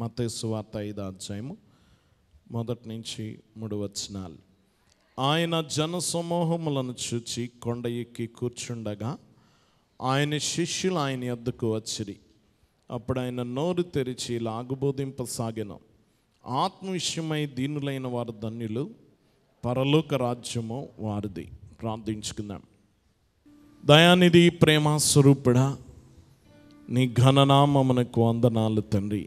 మత్తయి సువార్త 5వ అధ్యాయము 1 నుంచి 3 వచనాలు. ఆయన జన సమూహములను చూచి కొండ ఎక్కి కూర్చుండగా ఆయన శిష్యులు ఆయన యొద్దకు వచ్చిరి. అప్పుడు ఆయన నోరు తెరిచి ఇలాగు బోధింపసాగెను. ఆత్మ విషయమై దీనులైన వారు ధన్యులు, పరలోక రాజ్యము వారిది. ప్రార్థించుకుందాం. దయానిధి, ప్రేమ స్వరూపుడా, నీ ఘననామమునకు వందనాలు తండ్రి.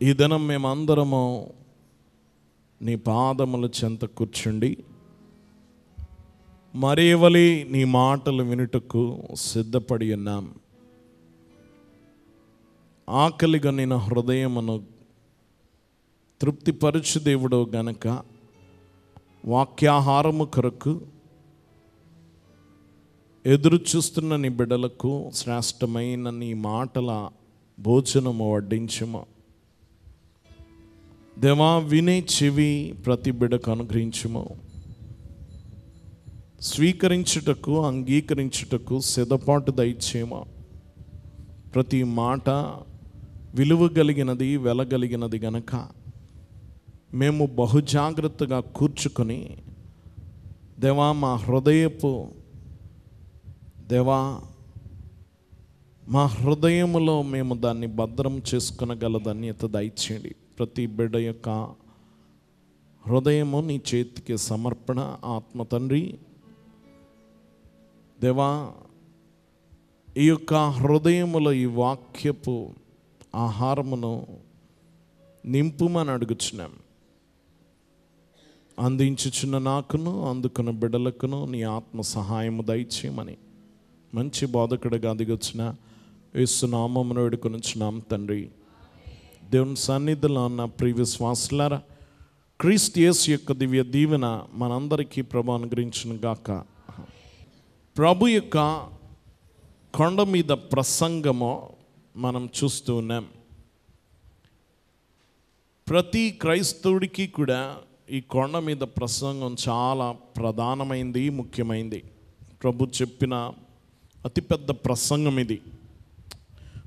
ఈ దినం మేమందరము నీ పాదముల చెంత కూర్చుండి మరేవలి నీ మాటలు వినుటకు సిద్ధపడి ఉన్నాం. ఆకలిగా నేను హృదయమును తృప్తిపరచు దేవుడు గనక వాక్యాహారము కొరకు ఎదురు చూస్తున్న నీ బిడ్డలకు శ్రేష్టమైన నీ మాటల భోజనము వడ్డించము. దేవా, వినే చెవి ప్రతి బిడ్డకు అనుగ్రహించుము. స్వీకరించుటకు అంగీకరించుటకు సిద్ధపాటు దయచేయము. ప్రతి మాట విలువ కలిగినది, వెలగలిగినది గనక మేము బహుజాగ్రత్తగా కూర్చుకొని దేవా, మా హృదయములో మేము దాన్ని భద్రం చేసుకునగల ధన్యత దయచేయండి. ప్రతి బిడ్డ యొక్క హృదయము నీ చేతికి సమర్పణ. ఆత్మ తండ్రి దేవా, ఈ యొక్క హృదయములో ఈ వాక్యపు ఆహారమును నింపుమని అడుగుచున్నాం. అందించుచున్న నాకును అందుకున్న బిడ్డలకును నీ ఆత్మ సహాయము దయచేయమని మంచి బోధకుడిగా దిగొచ్చిన యేసు నామమున వేడుకొనుచున్నాం తండ్రి. దేవుని సన్నిధిలో ఉన్న ప్రియ విశ్వాసులారా, క్రీస్తు యేసు యొక్క దివ్య దీవెన మనందరికీ ప్రభు అనుగ్రహించును గాక. ప్రభు యొక్క కొండ మీద ప్రసంగము మనం చూస్తూ ఉన్నాం. ప్రతి క్రైస్తవుడికి కూడా ఈ కొండ మీద ప్రసంగం చాలా ప్రధానమైంది, ముఖ్యమైంది. ప్రభు చెప్పిన అతిపెద్ద ప్రసంగం ఇది.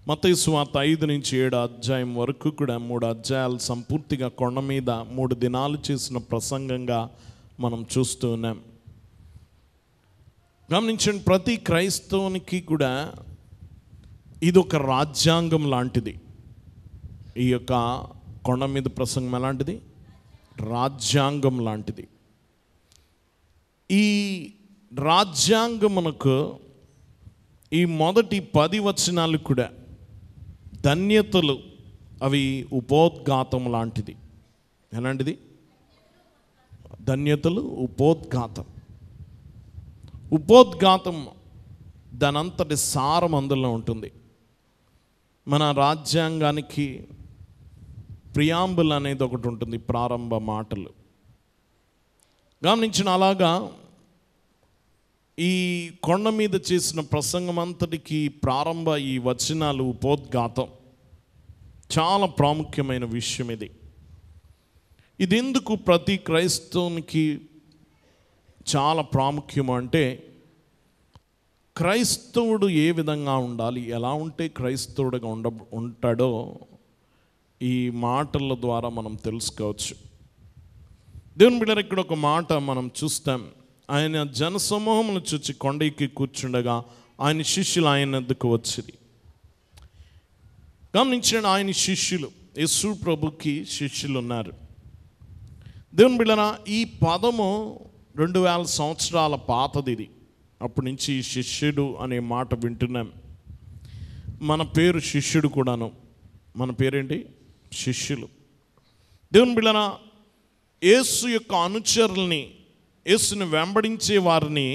మత్తయి సువార్త 5 నుంచి 7 అధ్యాయం వరకు కూడా 3 అధ్యాయాలు సంపూర్తిగా కొండ మీద 3 దినాలు చేసిన ప్రసంగంగా మనం చూస్తూ ఉన్నాం. గమనించండి, ప్రతి క్రైస్తవునికి కూడా ఇది ఒక రాజ్యాంగం లాంటిది. ఈ యొక్క కొండ మీద ప్రసంగం ఎలాంటిది? రాజ్యాంగం లాంటిది. ఈ రాజ్యాంగమునకు ఈ మొదటి 10 వచనాలు కూడా ధన్యతలు, అవి ఉపోద్ఘాతం లాంటిది. ఎలాంటిది? ధన్యతలు, ఉపోద్ఘాతం. ఉపోద్ఘాతం దానంతటి సారం అందులో ఉంటుంది. మన రాజ్యాంగానికి ప్రియాంబుల్ అనేది ఒకటి ఉంటుంది, ప్రారంభ మాటలు. గమనించిన అలాగా ఈ కొండ మీద చేసిన ప్రసంగం అంతటికి ప్రారంభ ఈ వచనాలు ఉపోద్ఘాతం. చాలా ప్రాముఖ్యమైన విషయం ఇది. ఇది ఎందుకు ప్రతి క్రైస్తవునికి చాలా ప్రాముఖ్యం అంటే, క్రైస్తవుడు ఏ విధంగా ఉండాలి, ఎలా ఉంటే క్రైస్తవుడిగా ఉంటాడో ఈ మాటల ద్వారా మనం తెలుసుకోవచ్చు. దేవుని బిడ్డలారా, ఇక్కడ ఒక మాట మనం చూస్తాం. ఆయన జనసమూహమును చూచి కొండ ఎక్కి కూర్చుండగా ఆయన శిష్యులు ఆయన వద్దకు వచ్చిరి. గమనించండి, ఆయన శిష్యులు, యేసు ప్రభుకి శిష్యులు ఉన్నారు. దేవుని బిడ్డలారా, ఈ పదము 2000 సంవత్సరాల పాతది. ఇది అప్పటి నుంచి శిష్యుడు అనే మాట వింటున్నాం. మన పేరు శిష్యుడు కూడాను. మన పేరేంటి? శిష్యులు. దేవుని బిడ్డలారా, యేసు యొక్క అనుచరుల్ని, యేసుని వెంబడించే వారిని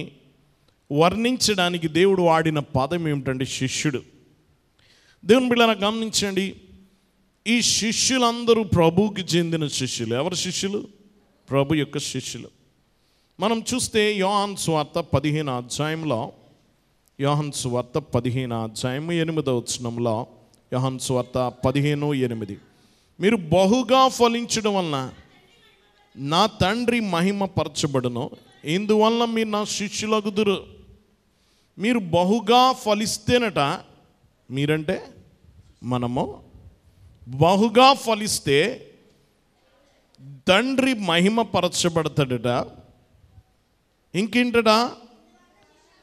వర్ణించడానికి దేవుడు వాడిన పదం ఏమిటంటే శిష్యుడు. దేవుని బిడ్డలారా, గమనించండి, ఈ శిష్యులందరూ ప్రభువుకి చెందిన శిష్యులు. ఎవరు శిష్యులు? ప్రభు యొక్క శిష్యులు. మనం చూస్తే యోహాను సువార్త 15వ అధ్యాయంలో, యోహాను సువార్త 15వ అధ్యాయం 8వ వచనంలో, యోహాను సువార్త 15:8, మీరు బహుగా ఫలించడం వలన నా తండ్రి మహిమ పరచబడును, ఇందువల్ల మీరు నా శిష్యులగుదురు. మీరు బహుగా ఫలిస్తేనట, మీరంటే మనము బహుగా ఫలిస్తే తండ్రి మహిమపరచబడతాడట. ఇంకేంటట,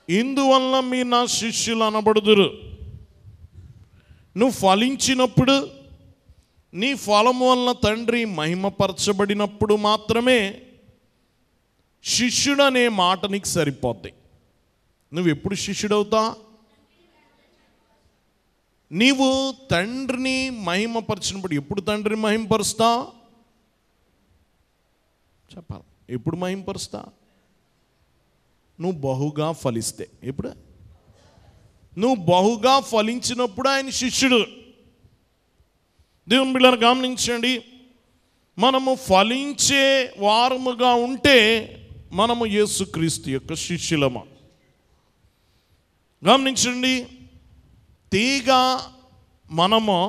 ఇందువల్ల మీ నా శిష్యులు అనబడుదురు. నువ్వు ఫలించినప్పుడు, నీ ఫలము వలన తండ్రి మహిమపరచబడినప్పుడు మాత్రమే శిష్యుడు అనే మాట నీకు సరిపోద్ది. నువ్వు ఎప్పుడు శిష్యుడవుతా? నీవు తండ్రిని మహిమపరిచినప్పుడు. ఎప్పుడు తండ్రిని మహిమపరుస్తా? చెప్పాలి. ఎప్పుడు మహిమపరుస్తా? నువ్వు బహుగా ఫలిస్తే. ఎప్పుడు? నువ్వు బహుగా ఫలించినప్పుడు ఆయన శిష్యుడు. దేవుని బిడ్డలారా గమనించండి, మనము ఫలించే వారముగా ఉంటే మనము యేసుక్రీస్తు యొక్క శిష్యులము. గమనించండి, తీగ మనము,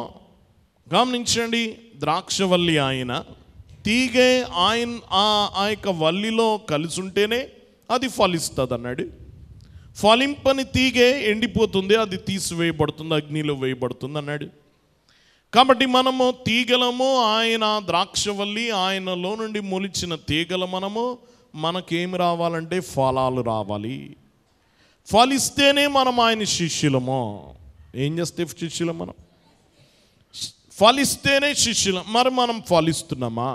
గమనించండి, ద్రాక్షవల్లి ఆయన, తీగే ఆయన ఆ యొక్క వల్లిలో కలిసి ఉంటేనే అది ఫలిస్తుంది అన్నాడు. ఫలింపని తీగే ఎండిపోతుంది, అది తీసివేయబడుతుంది, అగ్నిలో వేయబడుతుంది అన్నాడు. కాబట్టి మనము తీగలము, ఆయన ద్రాక్షవల్లి, ఆయనలో నుండి మొలిచిన తీగల మనము. మనకేమి రావాలంటే ఫలాలు రావాలి. ఫలిస్తేనే మనం ఆయన శిష్యులము. ఏం చేస్తే శిష్యులం? మనం ఫలిస్తేనే శిష్యులం. మరి మనం ఫలిస్తున్నామా?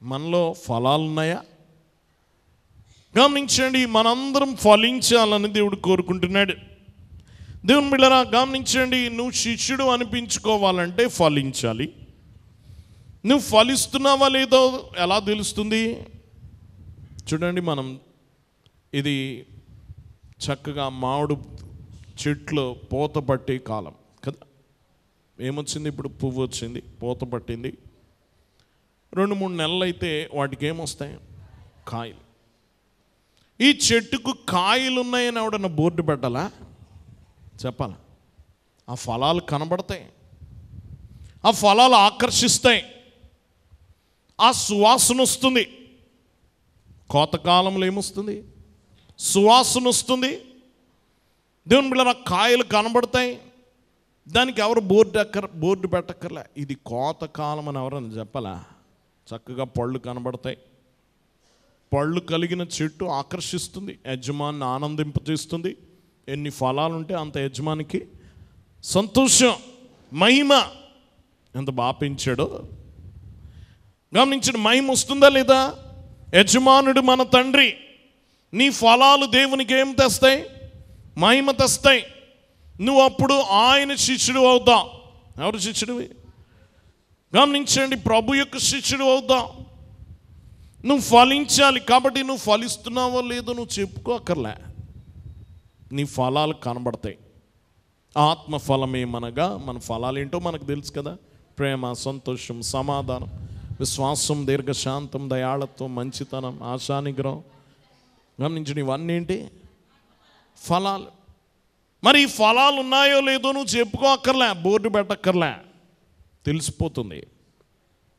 మనలో ఫలాలు ఉన్నాయా? గమనించండి, మనందరం ఫలించాలని దేవుడు కోరుకుంటున్నాడు. దేవుని బిడ్డలారా గమనించండి, నువ్వు శిష్యుడు అనిపించుకోవాలంటే ఫలించాలి. నువ్వు ఫలిస్తున్నావా లేదో ఎలా తెలుస్తుంది? చూడండి, మనం ఇది చక్కగా మామిడి చెట్లు పూత పట్టే కాలం కదా. ఏమొచ్చింది? ఇప్పుడు పువ్వు వచ్చింది, పూత పట్టింది. 2-3 నెలలు అయితే వాటికి ఏమొస్తాయి? కాయలు. ఈ చెట్టుకు కాయలు ఉన్నాయని ఎవడన్నా బోర్డు పెట్టాలా? చెప్పాలా? ఆ ఫలాలు కనబడతాయి, ఆ ఫలాలు ఆకర్షిస్తాయి, ఆ సువాసన వస్తుంది. కోతకాలంలో ఏమొస్తుంది? సువాసన వస్తుంది. దేవుని బిడ్డలారా కాయలు కనబడతాయి. దానికి ఎవరు బోర్డు పెట్టక్కర్లే. ఇది కోతకాలం అని ఎవరన్నా చెప్పాలా? చక్కగా పళ్ళు కనబడతాయి. పళ్ళు కలిగిన చెట్టు ఆకర్షిస్తుంది, యజమాని ఆనందింపజేస్తుంది. ఎన్ని ఫలాలు ఉంటే అంత యజమానికి సంతోషం, మహిమ. ఎంత బాగా పెంచాడో గమనించండి. మహిమ వస్తుందా లేదా? యజమానుడు మన తండ్రి. నీ ఫలాలు దేవునికి ఏం తెస్తాయి? మహిమ తెస్తాయి. నువ్వు అప్పుడు ఆయన శిష్యుడు అవుతావు. ఎవరు శిష్యుడివి? గమనించండి, ప్రభు యొక్క శిష్యుడు అవుతావు. నువ్వు ఫలించాలి. కాబట్టి నువ్వు ఫలిస్తున్నావో లేదో నువ్వు చెప్పుకోకర్లే, నీ ఫలాలు కనబడతాయి. ఆత్మఫలం ఏమనగా, మన ఫలాలు ఏంటో మనకు తెలుసు కదా. ప్రేమ, సంతోషం, సమాధానం, విశ్వాసం, దీర్ఘశాంతం, దయాళత్వం, మంచితనం, ఆశానిగ్రహం. గమనించండి, ఇవన్నీ ఏంటి? ఫలాలు. మరి ఈ ఫలాలు ఉన్నాయో లేదో నువ్వు చెప్పుకోకర్లే, బోర్డు పెట్టక్కర్లే, తెలిసిపోతుంది.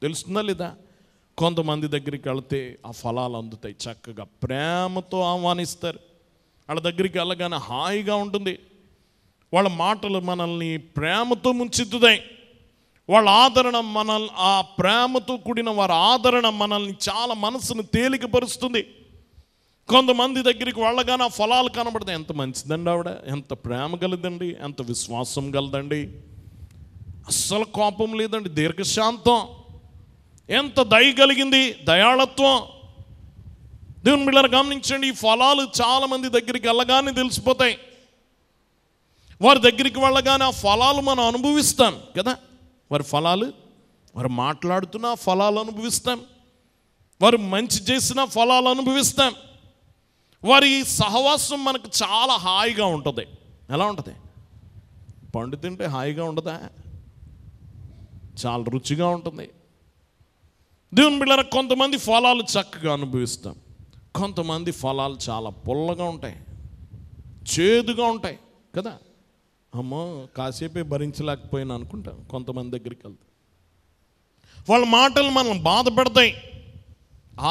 తెలుస్తుందా లేదా? కొంతమంది దగ్గరికి వెళితే ఆ ఫలాలు అందుతాయి. చక్కగా ప్రేమతో ఆహ్వానిస్తారు. వాళ్ళ దగ్గరికి వెళ్ళగానే హాయిగా ఉంటుంది. వాళ్ళ మాటలు మనల్ని ప్రేమతో ముంచెత్తుతాయి. వాళ్ళ ఆదరణ ఆ ప్రేమతో కూడిన వారి ఆదరణ మనల్ని చాలా మనసును తేలికపరుస్తుంది. కొంతమంది దగ్గరికి వెళ్ళగానే ఆ ఫలాలు కనబడతాయి. ఎంత మంచిదండి ఆవిడ, ఎంత ప్రేమ గలదండి, ఎంత విశ్వాసం గలదండి, అస్సలు కోపం లేదండి, దీర్ఘశాంతం, ఎంత దయ కలిగింది, దయాళత్వం. దేవుని బిడ్డలారా గమనించండి, ఈ ఫలాలు చాలామంది దగ్గరికి వెళ్ళగానే తెలిసిపోతాయి. వారి దగ్గరికి వెళ్ళగానే ఆ ఫలాలు మనం అనుభవిస్తాం కదా. వారి ఫలాలు, వారు మాట్లాడుతున్న ఫలాలు అనుభవిస్తాం, వారు మంచి చేసిన ఫలాలు అనుభవిస్తాం. వారి సహవాసం మనకు చాలా హాయిగా ఉంటుంది. ఎలా ఉంటుంది? పండు తింటే హాయిగా ఉండదా? చాలా రుచిగా ఉంటుంది. దేవుని బిడ్డలారా కొంతమంది ఫలాలు చక్కగా అనుభవిస్తాం, కొంతమంది ఫలాలు చాలా పుల్లగా ఉంటాయి, చేదుగా ఉంటాయి కదా. అమ్మో కాసేపే భరించలేకపోయినా అనుకుంటాం. కొంతమంది దగ్గరికి వెళ్తాం, వాళ్ళ మాటలు మనం బాధ పెడతాయి,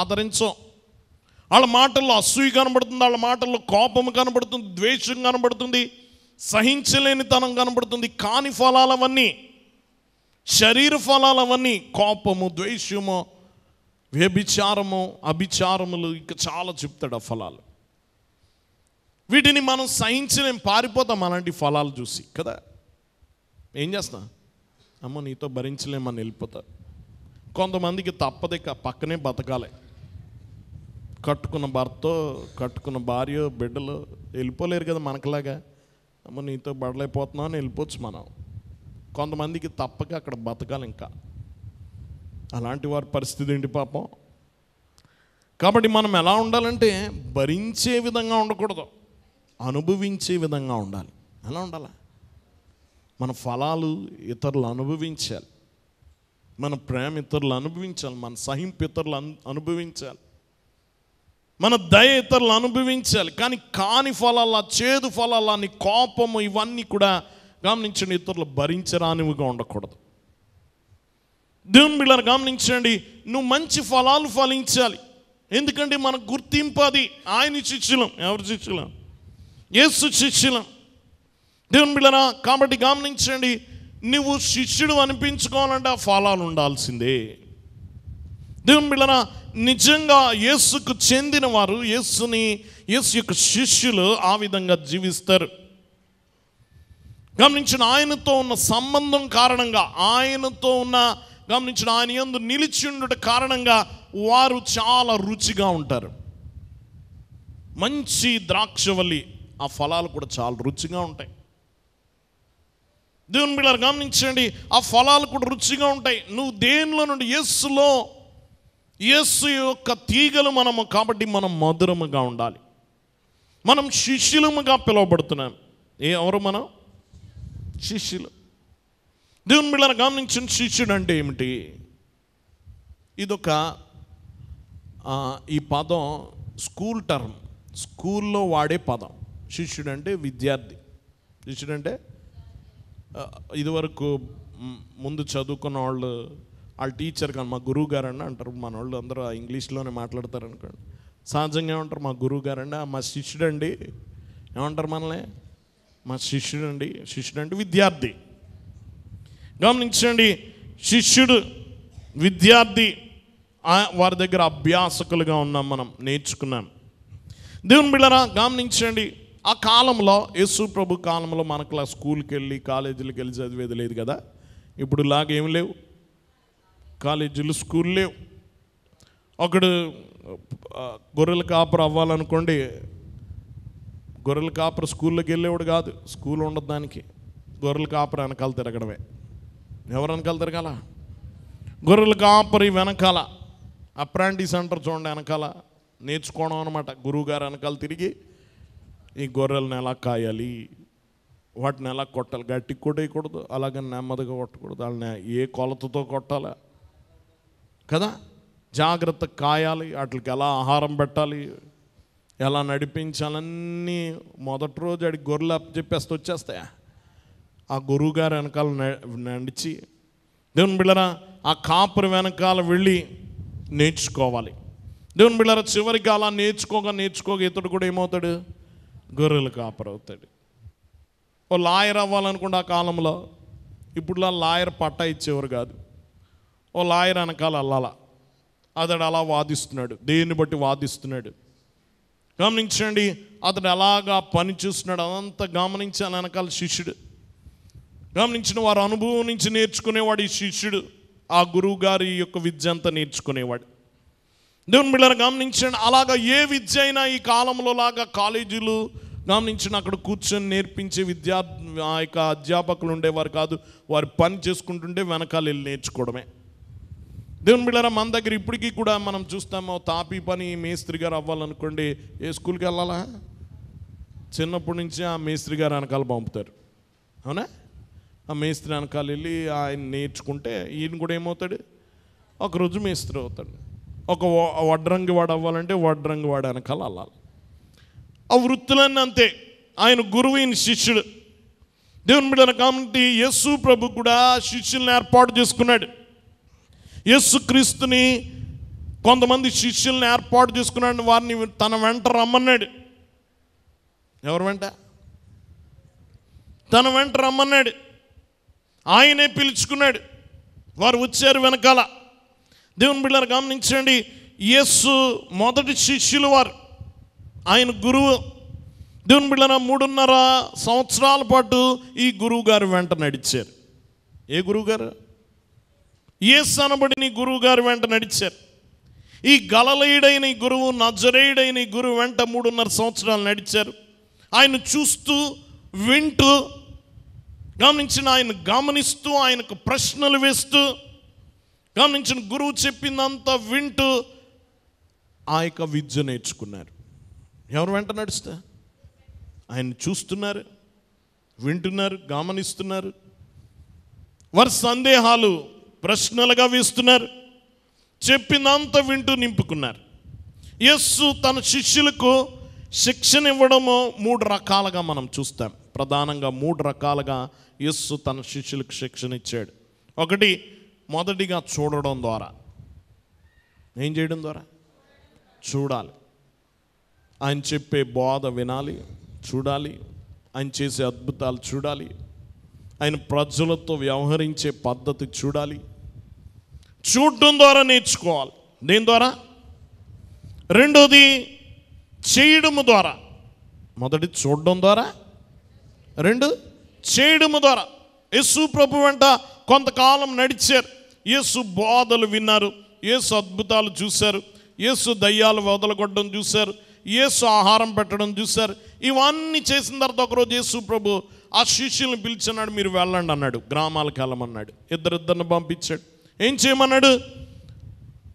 ఆదరించం. వాళ్ళ మాటల్లో అసూయ కనబడుతుంది, వాళ్ళ మాటల్లో కోపం కనబడుతుంది, ద్వేషం కనబడుతుంది, సహించలేనితనం కనబడుతుంది. కాని ఫలాలు అవన్నీ. శరీర ఫలాలు అవన్నీ కోపము, ద్వేషము, వ్యభిచారము, అభిచారములు, ఇక చాలా చెప్తాడు ఆ ఫలాలు. వీటిని మనం సహించలేం, పారిపోతాం అలాంటి ఫలాలు చూసి కదా. ఏం చేస్తా, అమ్మ నీతో భరించలేమని వెళ్ళిపోతా. కొంతమందికి తప్పదిక పక్కనే బతకాలి. కట్టుకున్న భర్త, కట్టుకున్న భార్య, బిడ్డలు వెళ్ళిపోలేరు కదా మనకులాగా. అమ్మ నీతో బడలేకపోతున్నావు అని వెళ్ళిపోవచ్చు మనం. కొంతమందికి తప్పక అక్కడ బతకాలి. ఇంకా అలాంటి వారి పరిస్థితి ఏంటి పాపం. కాబట్టి మనం ఎలా ఉండాలంటే భరించే విధంగా ఉండకూడదు, అనుభవించే విధంగా ఉండాలి. ఎలా ఉండాలి? మన ఫలాలు ఇతరులు అనుభవించాలి, మన ప్రేమ ఇతరులు అనుభవించాలి, మన సహింపు ఇతరులు అనుభవించాలి, మన దయ ఇతరులు అనుభవించాలి. కానీ కాని ఫలాల, చేదు ఫలాల, నీ కోపము, ఇవన్నీ కూడా గమనించండి, ఇతరులు భరించరానివిగా ఉండకూడదు. దేవుని బిడ్డలారా గమనించండి, నువ్వు మంచి ఫలాలు ఫలించాలి. ఎందుకంటే మనకు గుర్తింపు అది. ఆయన శిష్యులం. ఎవరి శిష్యులం? యేసు శిష్యులం. దేవుని బిడ్డలారా కాబట్టి గమనించండి, నువ్వు శిష్యుడు అనిపించుకోవాలంటే ఆ ఫలాలు ఉండాల్సిందే. దేవుని బిడ్డలారా నిజంగా యేసుకు చెందిన వారు, యేసు యొక్క శిష్యులు ఆ విధంగా జీవిస్తారు. గమనించిన ఆయనతో ఉన్న సంబంధం కారణంగా, ఆయనతో ఉన్న గమనించిన ఆయన యందు నిలిచి ఉండుట కారణంగా వారు చాలా రుచిగా ఉంటారు. మంచి ద్రాక్షవల్లి, ఆ ఫలాలు కూడా చాలా రుచిగా ఉంటాయి. దేవుని బిడ్డలారా గమనించండి, ఆ ఫలాలు కూడా రుచిగా ఉంటాయి. నువ్వు దేనిలో నుండి? యేసు యొక్క తీగలు మనము. కాబట్టి మనం మధురముగా ఉండాలి. మనం శిష్యులముగా పిలువబడుతున్నాం. ఎవరు మనం? శిష్యులు. దేవుని బిడ్డలారా గమనించిన శిష్యుడు అంటే ఏమిటి? ఇదొక ఈ పదం స్కూల్ టర్మ్, స్కూల్లో వాడే పదం. శిష్యుడు అంటే విద్యార్థి. శిష్యుడు అంటే ఇదివరకు ముందు చదువుకున్న వాళ్ళు, వాళ్ళ టీచర్ కానీ మా గురువు గారని అంటారు. మన వాళ్ళు అందరూ ఇంగ్లీష్లోనే మాట్లాడతారు అనుకోండి. సహజంగా ఏమంటారు? మా గురువు గారండి, మా శిష్యుడు అండి. ఏమంటారు మనల్ని? మా శిష్యుడు అండి. శిష్యుడు అంటే విద్యార్థి. గమనించండి, శిష్యుడు, విద్యార్థి, వారి దగ్గర అభ్యాసకులుగా ఉన్నాం, మనం నేర్చుకున్నాం. దేవుని బిడ్డలారా గమనించండి, ఆ కాలంలో, యేసు ప్రభు కాలంలో మనకులా స్కూల్కి వెళ్ళి కాలేజీలకు వెళ్ళి చదివేది లేదు కదా. ఇప్పుడు లాగా ఏం లేవు, కాలేజీలు, స్కూల్ లేవు. ఒకడు గొర్రెల కాపరు అవ్వాలనుకోండి, గొర్రెల కాపరు స్కూల్లోకి వెళ్ళేవాడు కాదు. స్కూల్ ఉండదు దానికి. గొర్రెల కాపరు వెనకాల తిరగడమే. ఎవరు వెనకాల తిరగాల? గొర్రెల కాపరి వెనకాల. అప్రాంటిస్ అంటారు చూడండి, వెనకాల నేర్చుకోవడం అనమాట. గురువుగారు వెనకాల తిరిగి ఈ గొర్రెలను ఎలా కాయాలి, వాటిని ఎలా కొట్టాలి, గట్టి కొట్టేయకూడదు, అలాగే నెమ్మదిగా కొట్టకూడదు, వాళ్ళని ఏ కొలతతో కొట్టాలా కదా, జాగ్రత్త కాయాలి, వాటికి ఎలా ఆహారం పెట్టాలి, ఎలా నడిపించాలన్నీ మొదటి రోజు అడిగి గొర్రెలు చెప్పేస్తే వచ్చేస్తాయా? ఆ గురువుగారు వెనకాల నడిచి, దేవుని బిడ్డలారా ఆ కాపరి వెనకాల వెళ్ళి నేర్చుకోవాలి. దేవుని బిడ్డలారా చివరికి అలా నేర్చుకోగా ఇతడు కూడా ఏమవుతాడు? గొర్రెల కాపరి అవుతాడు. ఓ లాయర్ అవ్వాలనుకుంటే ఆ కాలంలో, ఇప్పుడులా లాయర్ పట్టా ఇచ్చేవారు కాదు. ఓ లాయర్ వెనకాల అల్లాల, అతడు అలా వాదిస్తున్నాడు, దేన్ని బట్టి వాదిస్తున్నాడు గమనించండి. అతడు ఎలాగా పని చూస్తున్నాడు అదంతా గమనించాలి వెనకాల శిష్యుడు. గమనించిన వారు అనుభవం నుంచి నేర్చుకునేవాడు ఈ శిష్యుడు. ఆ గురువు గారి యొక్క విద్య అంతా నేర్చుకునేవాడు. దేవుని బిడ్డలారా గమనించండి, అలాగా ఏ విద్య అయినా ఈ కాలంలో లాగా కాలేజీలు గమనించిన అక్కడ కూర్చొని నేర్పించే ఆ యొక్క అధ్యాపకులు ఉండేవారు కాదు. వారు పని చేసుకుంటుంటే వెనకాల వెళ్ళి నేర్చుకోవడమే. దేవుని బిడ్డలారా మన దగ్గర ఇప్పటికీ కూడా మనం చూస్తాము, తాపీ పని మేస్త్రి గారు అవ్వాలనుకోండి, ఏ స్కూల్కి వెళ్ళాలా? చిన్నప్పటి నుంచి ఆ మేస్త్రి గారు వెనకాల పంపుతారు, అవునా? ఆ మేస్త్రి వెనకాల వెళ్ళి ఆయన నేర్చుకుంటే ఈయన కూడా ఏమవుతాడు? ఒకరోజు మేస్త్రి అవుతాడు. ఒక వడ్రంగి వాడు అవ్వాలంటే వడ్రంగి వాడు వెనకాల వెళ్ళాలి. ఆ వృత్తులన్నీ అంతే. ఆయన గురువు, ఈయన శిష్యుడు. దేవుని బిడ్డలారా కాబట్టి యేసు ప్రభు కూడా శిష్యుల్ని ఏర్పాటు చేసుకున్నాడు. యేసుక్రీస్తుని కొంతమంది శిష్యుల్ని ఏర్పాటు చేసుకున్నాడు, వారిని తన వెంట రమ్మన్నాడు. ఎవరు వెంట? తన వెంట రమ్మన్నాడు. ఆయనే పిలుచుకున్నాడు. వారు వచ్చారు వెనకాల. దేవుని బిడ్డలారా గమనించండి, యేసు మొదటి శిష్యులు వారు, ఆయన గురువు. దేవుని బిడ్డలారా 3.5 సంవత్సరాల పాటు ఈ గురువు గారు వెంట నడిచారు. ఏ గురువు గారు? యేసు అనబడిన గురువు గారు వెంట నడిచారు. ఈ గలిలయుడైన ఈ గురువు, నజరేయుడైన ఈ గురువు వెంట 3.5 సంవత్సరాలు నడిచారు. ఆయన చూస్తూ వింటూ గమనించిన, ఆయన గమనిస్తూ, ఆయనకు ప్రశ్నలు వేస్తూ, గమనించిన గురువు చెప్పిందంతా వింటూ ఆ యొక్క విద్య నేర్చుకున్నారు. ఎవరు వెంట నడుస్తా? ఆయన చూస్తున్నారు, వింటున్నారు, గమనిస్తున్నారు. వారి సందేహాలు ప్రశ్నలుగా వేస్తున్నారు, చెప్పిందంతా వింటూ నింపుకున్నారు. యేసు తన శిష్యులకు శిక్షణ ఇవ్వడము 3 రకాలుగా మనం చూస్తాం. ప్రధానంగా 3 రకాలుగా యేసు తన శిష్యులకు శిక్షణ ఇచ్చాడు. ఒకటి, మొదటిగా చూడడం ద్వారా. ఏం చేయడం ద్వారా? చూడాలి. ఆయన చెప్పే బోధ వినాలి, చూడాలి. ఆయన చేసే అద్భుతాలు చూడాలి. ఆయన ప్రజలతో వ్యవహరించే పద్ధతి చూడాలి. చూడడం ద్వారా నేర్చుకోవాలి. దేని ద్వారా? రెండోది చేయడము ద్వారా. మొదటి చూడడం ద్వారా, రెండు చేయడము ద్వారా. యేసు ప్రభు వెంట కొంతకాలం నడిచారు. యేసు బోధలు విన్నారు, యేసు అద్భుతాలు చూశారు, యేసు దయ్యాలు వదలగొట్టడం చూశారు, యేసు ఆహారం పెట్టడం చూశారు. ఇవన్నీ చేసిన తర్వాత ఒకరోజు యేసు ప్రభు ఆ శిష్యుల్ని పిలిచినాడు. మీరు వెళ్ళండి అన్నాడు, గ్రామాలకు వెళ్ళమన్నాడు. ఇద్దరిని పంపించాడు. ఏం చేయమన్నాడు?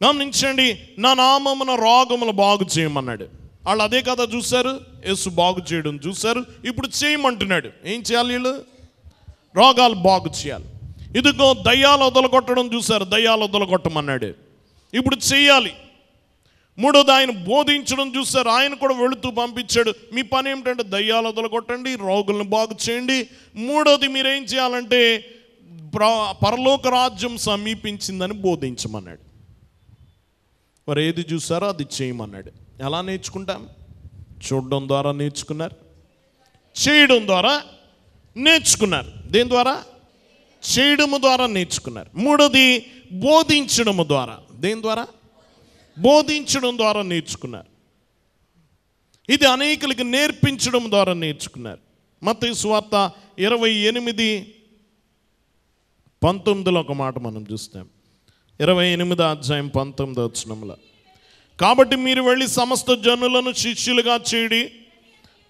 గమనించండి, నా నామమున రోగములు బాగు చేయమన్నాడు. వాళ్ళు అదే కదా చూశారు, యేసు బాగు చేయడం చూశారు. ఇప్పుడు చేయమంటున్నాడు. ఏం చేయాలి? వీళ్ళు రోగాలు బాగు చేయాలి. ఇదిగో దయ్యాలు వదలగొట్టడం చూశారు, దయ్యాలు వదలగొట్టమన్నాడు. ఇప్పుడు చెయ్యాలి. మూడోది, ఆయన బోధించడం చూశారు, ఆయన కూడా వెళుతూ పంపించాడు. మీ పని ఏమిటంటే దయ్యాలు వదలగొట్టండి, రోగులను బాగు చేయండి. మూడోది, మీరేం చేయాలంటే పరలోక రాజ్యం సమీపించిందని బోధించమన్నాడు. మరి ఏది చూసారో అది చేయమన్నాడు. ఎలా నేర్చుకుంటాం? చూడడం ద్వారా నేర్చుకున్నారు, చేయడం ద్వారా నేర్చుకున్నారు. దేని ద్వారా? చేయడము ద్వారా నేర్చుకున్నారు. మూడోది, బోధించడము ద్వారా. దేని ద్వారా? బోధించడం ద్వారా నేర్చుకున్నారు. ఇది అనేకులకి నేర్పించడం ద్వారా నేర్చుకున్నారు. మత్తయి సువార్త 28:19 ఒక మాట మనం చూస్తాం. 28వ అధ్యాయం 19వ వచనంలో, కాబట్టి మీరు వెళ్ళి సమస్త జనులను శిష్యులుగా చేడి,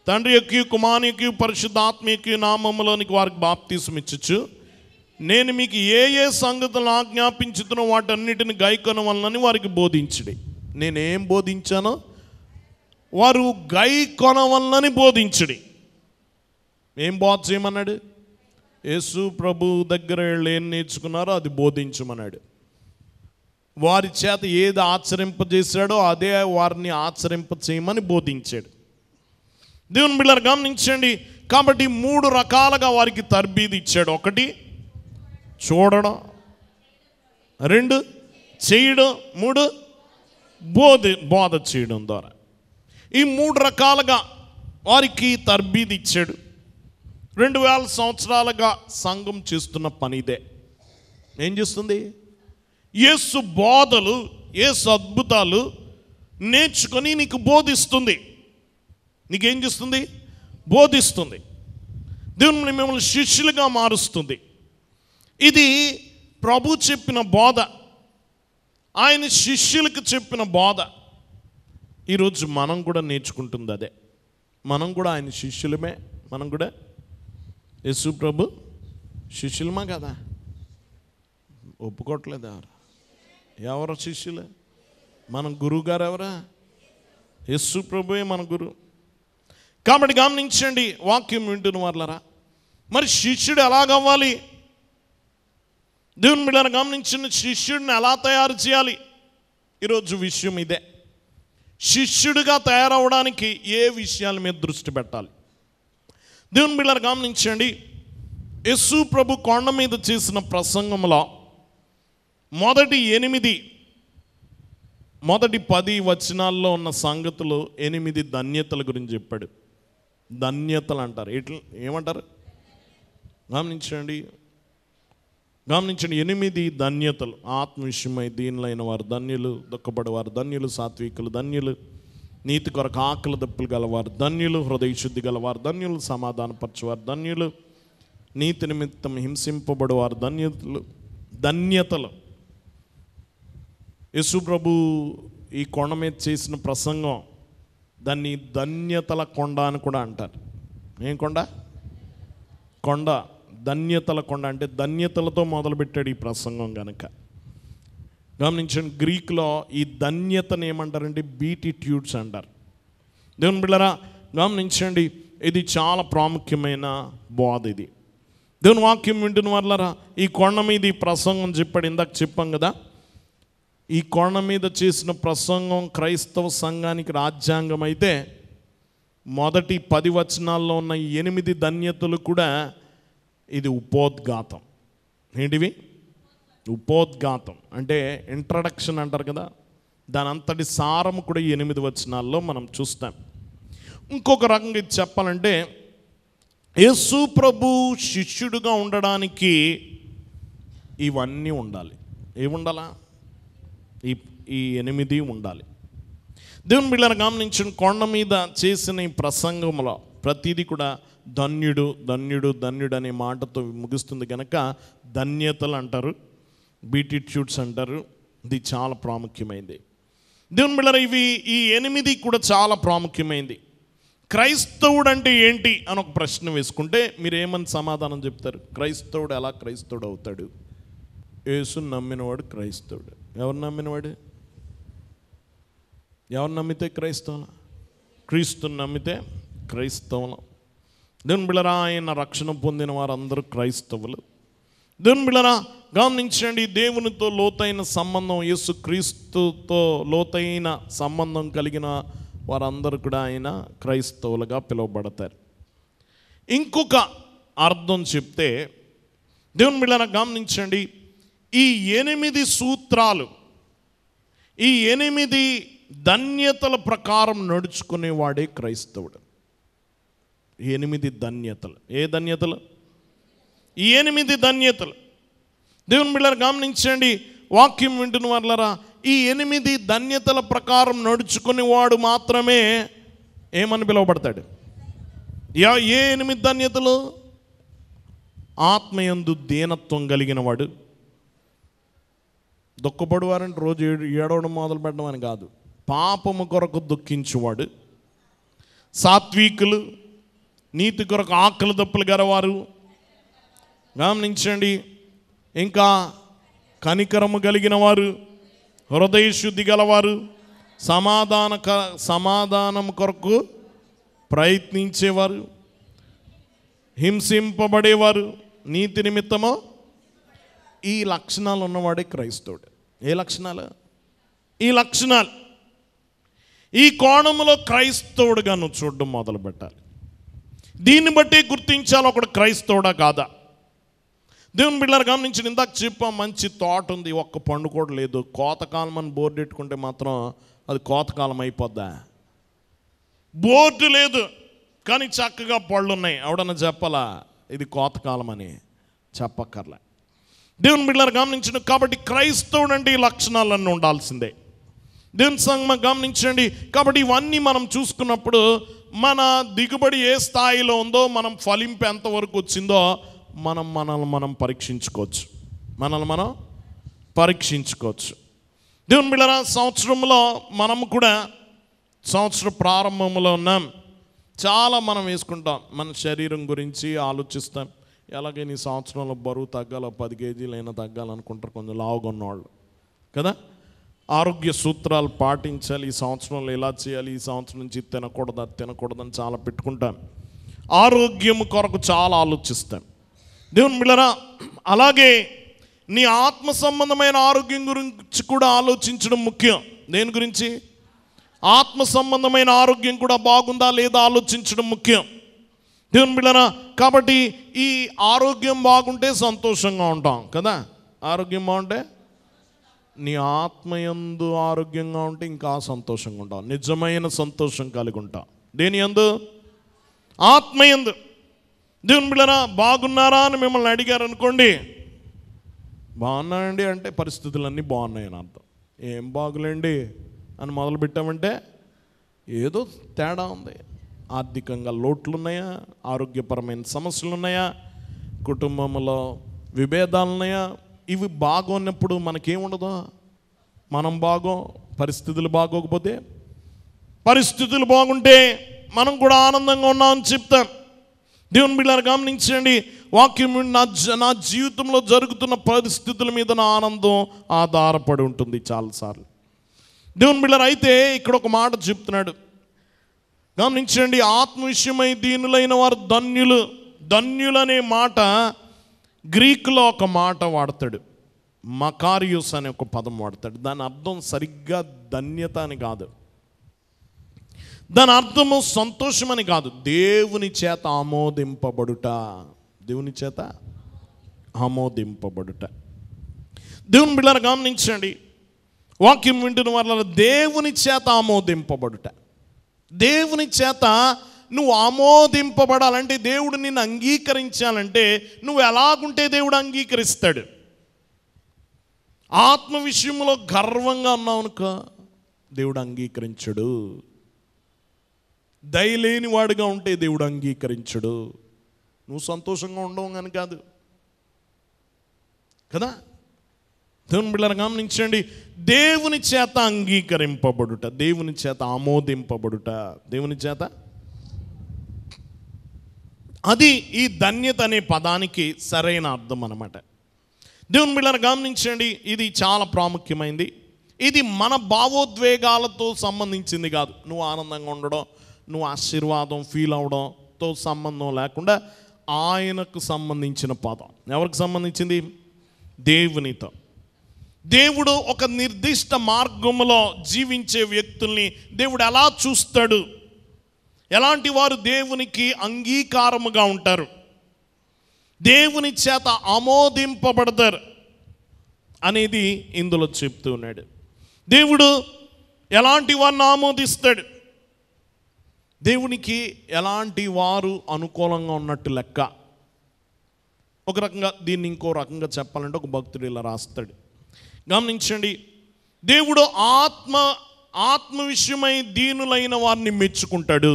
తండ్రి యొక్క, కుమారుని యొక్క, పరిశుద్ధాత్మ యొక్క నామములోనికి వారికి బాప్తిసం ఇచ్చుచు, నేను మీకు ఏ ఏ సంగతులను ఆజ్ఞాపించుతున్నో వాటన్నిటిని గైకొనవలనని వారికి బోధించుడి. నేనేం బోధించానో వారు గైకొనవలనని బోధించుడి. ఏం బోధ చేయమన్నాడు? యేసు ప్రభు దగ్గర ఏం నేర్చుకున్నారో అది బోధించమన్నాడు. వారి చేత ఏది ఆచరింపజేశాడో అదే వారిని ఆచరింప చేయమని బోధించాడు. దేవుని బిడ్డలారా గమనించండి. కాబట్టి 3 రకాలుగా వారికి తర్బీదు ఇచ్చాడు. ఒకటి, చూడడం. 2, చేయడం. 3, బోధ చేయడం ద్వారా. ఈ 3 రకాలుగా వారికి తర్బీదు ఇచ్చాడు. 2000 సంవత్సరాలుగా సంఘం చేస్తున్న పని ఇదే. ఏం చేస్తుంది? యేసు బోధలు, యేసు అద్భుతాలు నేర్చుకొని నీకు బోధిస్తుంది. నీకేం చేస్తుంది? బోధిస్తుంది. దేవుని మిమ్మల్ని శిష్యులుగా మారుస్తుంది. ఇది ప్రభు చెప్పిన బోధ, ఆయన శిష్యులకు చెప్పిన బోధ. ఈరోజు మనం కూడా నేర్చుకుంటుంది అదే. మనం కూడా ఆయన శిష్యులమే. మనం కూడా యేసు ప్రభు శిష్యులమా కదా? ఒప్పుకోవట్లేదు. ఎవరు శిష్యులే? మన గురువు గారు ఎవరా? యేసు ప్రభువే మన గురువు. కాబట్టి గమనించండి, వాక్యం వింటున్న వాళ్ళరా, మరి శిష్యుడు ఎలాగవ్వాలి? దేవుని బిడ్డలారా గమనించిన, శిష్యుడిని ఎలా తయారు చేయాలి? ఈరోజు విషయం ఇదే. శిష్యుడిగా తయారవడానికి ఏ విషయాల మీద దృష్టి పెట్టాలి? దేవుని బిడ్డలారా గమనించండి, యేసు ప్రభు కొండ మీద చేసిన ప్రసంగంలో మొదటి 10 వచనాల్లో ఉన్న సంగతులు 8 ధన్యతల గురించి చెప్పాడు. ధన్యతలు అంటారు. ఏమంటారు? గమనించండి, గమనించండి, 8 ధన్యతలు. ఆత్మ విషయమై దీనులైన వారు ధన్యులు, దుఃఖపడేవారు ధన్యులు, సాత్వికులు ధన్యులు, నీతి కొరకు ఆకలి దప్పులు గలవారు ధన్యులు, హృదయ శుద్ధి గలవారు ధన్యులు, సమాధానపరచువారు ధన్యులు, నీతి నిమిత్తం హింసింపబడేవారు ధన్యతలు. యేసు ప్రభు ఈ కొండ మీద చేసిన ప్రసంగం, దాన్ని ధన్యతల కొండ అని కూడా అంటారు. ఏం కొండ? కొండ, ధన్యతల కొండ. అంటే ధన్యతలతో మొదలుపెట్టాడు ఈ ప్రసంగం కనుక. గమనించండి, గ్రీకులో ఈ ధన్యతను ఏమంటారంటే బీటిట్యూడ్స్ అంటారు. దేవుని బిడ్డలారా గమనించండి, ఇది చాలా ప్రాముఖ్యమైన బోధ. ఇది దేవుని వాక్యం వింటున్న వాళ్ళరా, ఈ కొండ మీద ఈ ప్రసంగం చెప్పాడు. ఇందాక చెప్పాం కదా, ఈ కొండ మీద చేసిన ప్రసంగం క్రైస్తవ సంఘానికి రాజ్యాంగం అయితే, మొదటి 10 వచనాల్లో ఉన్న 8 ధన్యతలు కూడా ఇది ఉపోద్ఘాతం. ఏంటివి? ఉపోద్ఘాతం అంటే ఇంట్రడక్షన్ అంటారు కదా, దాని అంతటి సారం కూడా 8 వచనాల్లో మనం చూస్తాం. ఇంకొక రకంగా ఇది చెప్పాలంటే, యేసు ప్రభు శిష్యుడిగా ఉండడానికి ఇవన్నీ ఉండాలి. ఏముండాలా? ఈ 8 ఉండాలి. దేవుని బిడ్డలను గమనించిన, కొండ మీద చేసిన ఈ ప్రసంగంలో ప్రతిదీ కూడా ధన్యుడు ధన్యుడు ధన్యుడు అనే మాటతో ముగుస్తుంది కనుక ధన్యతలు అంటారు, బీటిట్యూడ్స్ అంటారు. ఇది చాలా ప్రాముఖ్యమైనది. దేవుని బిడ్డలారా, ఈ 8 కూడా చాలా ప్రాముఖ్యమైనది. క్రైస్తవుడు అంటే ఏంటి అని ఒక ప్రశ్న వేసుకుంటే మీరు ఏమని సమాధానం చెప్తారు? క్రైస్తవుడు ఎలా క్రైస్తవుడు అవుతాడు? యేసుని నమ్మినవాడు క్రైస్తవుడు. ఎవరు నమ్మినవాడు? ఎవరు నమ్మితే క్రైస్తవులు? క్రీస్తుని నమ్మితే క్రైస్తవులు. దేవుని బిడ్డలారా, ఆయన రక్షణ పొందిన వారందరూ క్రైస్తవులు. దేవుని బిడ్డలారా గమనించండి, దేవునితో లోతైన సంబంధం, యేసు క్రీస్తుతో లోతైన సంబంధం కలిగిన వారందరూ కూడా ఆయన క్రైస్తవులుగా పిలువబడతారు. ఇంకొక అర్థం చెప్తే, దేవుని బిడ్డలారా గమనించండి, ఈ 8 సూత్రాలు, ఈ 8 ధన్యతల ప్రకారం నడుచుకునేవాడే క్రైస్తవుడు. 8 ధన్యతలు. ఏ ధన్యతలు? ఈ 8 ధన్యతలు. దేవుని బిడ్డలారా గమనించండి, వాక్యం వింటున్న వాళ్ళరా, ఈ 8 ధన్యతల ప్రకారం నడుచుకునేవాడు మాత్రమే ఏమని పిలువబడతాడు? ఏ 8 ధన్యతలు? ఆత్మయందు దీనత్వం కలిగిన వాడు. దుఃఖపడువారంటే రోజు ఏడవడం మొదలు పెట్టడం అని కాదు, పాపము కొరకు దుఃఖించువాడు, సాత్వికులు, నీతి కొరకు ఆకలి దప్పులు గలవారు. గమనించండి, ఇంకా కనికరము కలిగిన వారు, హృదయ శుద్ధి గలవారు, సమాధానం కొరకు ప్రయత్నించేవారు, హింసింపబడేవారు, నీతి నిమిత్తము. ఈ లక్షణాలు ఉన్నవాడే క్రైస్తవుడు. ఏ లక్షణాలు? ఈ లక్షణాలు. ఈ కోణంలో క్రైస్తవుడుగా నువ్వు చూడడం మొదలు పెట్టాలి. దీన్ని బట్టి గుర్తించాలి ఒకడు క్రైస్తవుడా కాదా. దేవుని బిడ్డలారా గమనించిన, ఇందాక చెప్పా, మంచి తోట ఉంది, ఒక్క పండు కూడా లేదు. కోతకాలం అని బోర్డు పెట్టుకుంటే మాత్రం అది కోతకాలం అయిపోద్దా? బోర్డు లేదు కానీ చక్కగా పళ్ళు ఉన్నాయి. ఎవడన్నా చెప్పాలా ఇది కోతకాలం అని? చెప్పక్కర్లే. దేవుని బిడ్డలారా గమనించండి, కాబట్టి క్రైస్తవుడు అంటే ఈ లక్షణాలన్నీ ఉండాల్సిందే. దేవుని సంగమం గమనించండి, కాబట్టి ఇవన్నీ మనం చూసుకున్నప్పుడు మన దిగుబడి ఏ స్థాయిలో ఉందో, మనం ఫలింపు ఎంతవరకు వచ్చిందో మనల్ని మనం పరీక్షించుకోవచ్చు. మనం పరీక్షించుకోవచ్చు. దేవుని బిడ్డలారా, సంవత్సరంలో మనం కూడా సంవత్సర ప్రారంభంలో ఉన్నాం. చాలా మనం వేసుకుంటాం, మన శరీరం గురించి ఆలోచిస్తాం. ఎలాగైనా ఈ సంవత్సరంలో బరువు తగ్గాలో 10 కేజీలైనా తగ్గాలనుకుంటారు కొంచెం లావుగా ఉన్నవాళ్ళు కదా. ఆరోగ్య సూత్రాలు పాటించాలి, ఈ సంవత్సరంలో ఇలా చేయాలి, ఈ సంవత్సరం నుంచి తినకూడదని చాలా పెట్టుకుంటాం. ఆరోగ్యం కొరకు చాలా ఆలోచిస్తాం. దేవుని బిడ్డలారా, అలాగే నీ ఆత్మ సంబంధమైన ఆరోగ్యం గురించి కూడా ఆలోచించడం ముఖ్యం. దేని గురించి? ఆత్మ సంబంధమైన ఆరోగ్యం కూడా బాగుందా లేదా ఆలోచించడం ముఖ్యం. దేవుని బిడ్డలారా, కాబట్టి ఈ ఆరోగ్యం బాగుంటే సంతోషంగా ఉంటాం కదా. ఆరోగ్యం బాగుంటే, నీ ఆత్మయందు ఆరోగ్యంగా ఉంటే ఇంకా సంతోషంగా ఉంటాం, నిజమైన సంతోషం కలిగి ఉంటాం. దేని యందు? ఆత్మయందు. దేవుని బిడ్డలారా, బాగున్నారా అని మిమ్మల్ని అడిగారు అనుకోండి, బాగున్నాయండి అంటే పరిస్థితులన్నీ బాగున్నాయి అని అర్థం. ఏం బాగులేండి అని మొదలుపెట్టామంటే ఏదో తేడా ఉంది. ఆర్థికంగా లోట్లు ఉన్నాయా, ఆరోగ్యపరమైన సమస్యలు ఉన్నాయా, కుటుంబంలో విభేదాలు ఉన్నాయా? ఇవి బాగోన్నప్పుడు మనకేముండదు, మనం పరిస్థితులు బాగోకపోతే, పరిస్థితులు బాగుంటే మనం కూడా ఆనందంగా ఉన్నామని చెప్తాం. దేవుని బిడ్డలారా గమనించండి, వాక్యం నా జీవితంలో జరుగుతున్న పరిస్థితుల మీద నా ఆనందం ఆధారపడి ఉంటుంది చాలాసార్లు. దేవుని బిడ్డలారా, అయితే ఇక్కడ ఒక మాట చెప్తున్నాడు గమనించండి, ఆత్మ విషయమై దీనులైన వారు ధన్యులు. ధన్యులనే మాట గ్రీకులో ఒక మాట వాడతాడు, మకారియోస్ అనే ఒక పదం వాడతాడు. దాని అర్థం సరిగ్గా ధన్యత అని కాదు, దాని అర్థము సంతోషం అని కాదు, దేవుని చేత ఆమోదింపబడుట. దేవుని చేత ఆమోదింపబడుట. దేవుని బిడ్డలారా గమనించండి, వాక్యం వింటున్న వాళ్ళ దేవుని చేత ఆమోదింపబడుట. దేవుని చేత నువ్వు ఆమోదింపబడాలంటే, దేవుడు నిన్ను అంగీకరించాలంటే నువ్వు ఎలాగుంటే దేవుడు అంగీకరిస్తాడు. ఆత్మ విషయంలో గర్వంగా ఉన్నావునుకో దేవుడు అంగీకరించడు. దయలేని వాడుగా ఉంటే దేవుడు అంగీకరించడు. నువ్వు సంతోషంగా ఉండవు అని కాదు కదా. దేవుని బిడ్డలారా గమనించండి, దేవుని చేత అంగీకరింపబడుట, దేవుని చేత ఆమోదింపబడుట, దేవుని చేత, అది ఈ ధన్యత అనే పదానికి సరైన అర్థం అన్నమాట. దేవుని బిడ్డలారా గమనించండి, ఇది చాలా ప్రాముఖ్యమైనది. ఇది మన భావోద్వేగాలతో సంబంధించింది కాదు. నువ్వు ఆనందంగా ఉండడం, నువ్వు ఆశీర్వాదం ఫీల్ అవడంతో సంబంధం లేకుండా ఆయనకు సంబంధించిన పదం. ఎవరికి సంబంధించింది? దేవునితో. దేవుడు ఒక నిర్దిష్ట మార్గంలో జీవించే వ్యక్తుల్ని దేవుడు ఎలా చూస్తాడు, ఎలాంటి వారు దేవునికి అంగీకారముగా ఉంటారు, దేవుని చేత ఆమోదింపబడతారు అనేది ఇందులో చెప్తూ ఉన్నాడు. దేవుడు ఎలాంటి వారిని ఆమోదిస్తాడు, దేవునికి ఎలాంటి వారు అనుకూలంగా ఉన్నట్టు లెక్క. ఒక రకంగా దీన్ని ఇంకో రకంగా చెప్పాలంటే ఒక భక్తుడు ఇలా రాస్తాడు, గమనించండి, దేవుడు ఆత్మ విషయమై దీనులైన వారిని మెచ్చుకుంటాడు.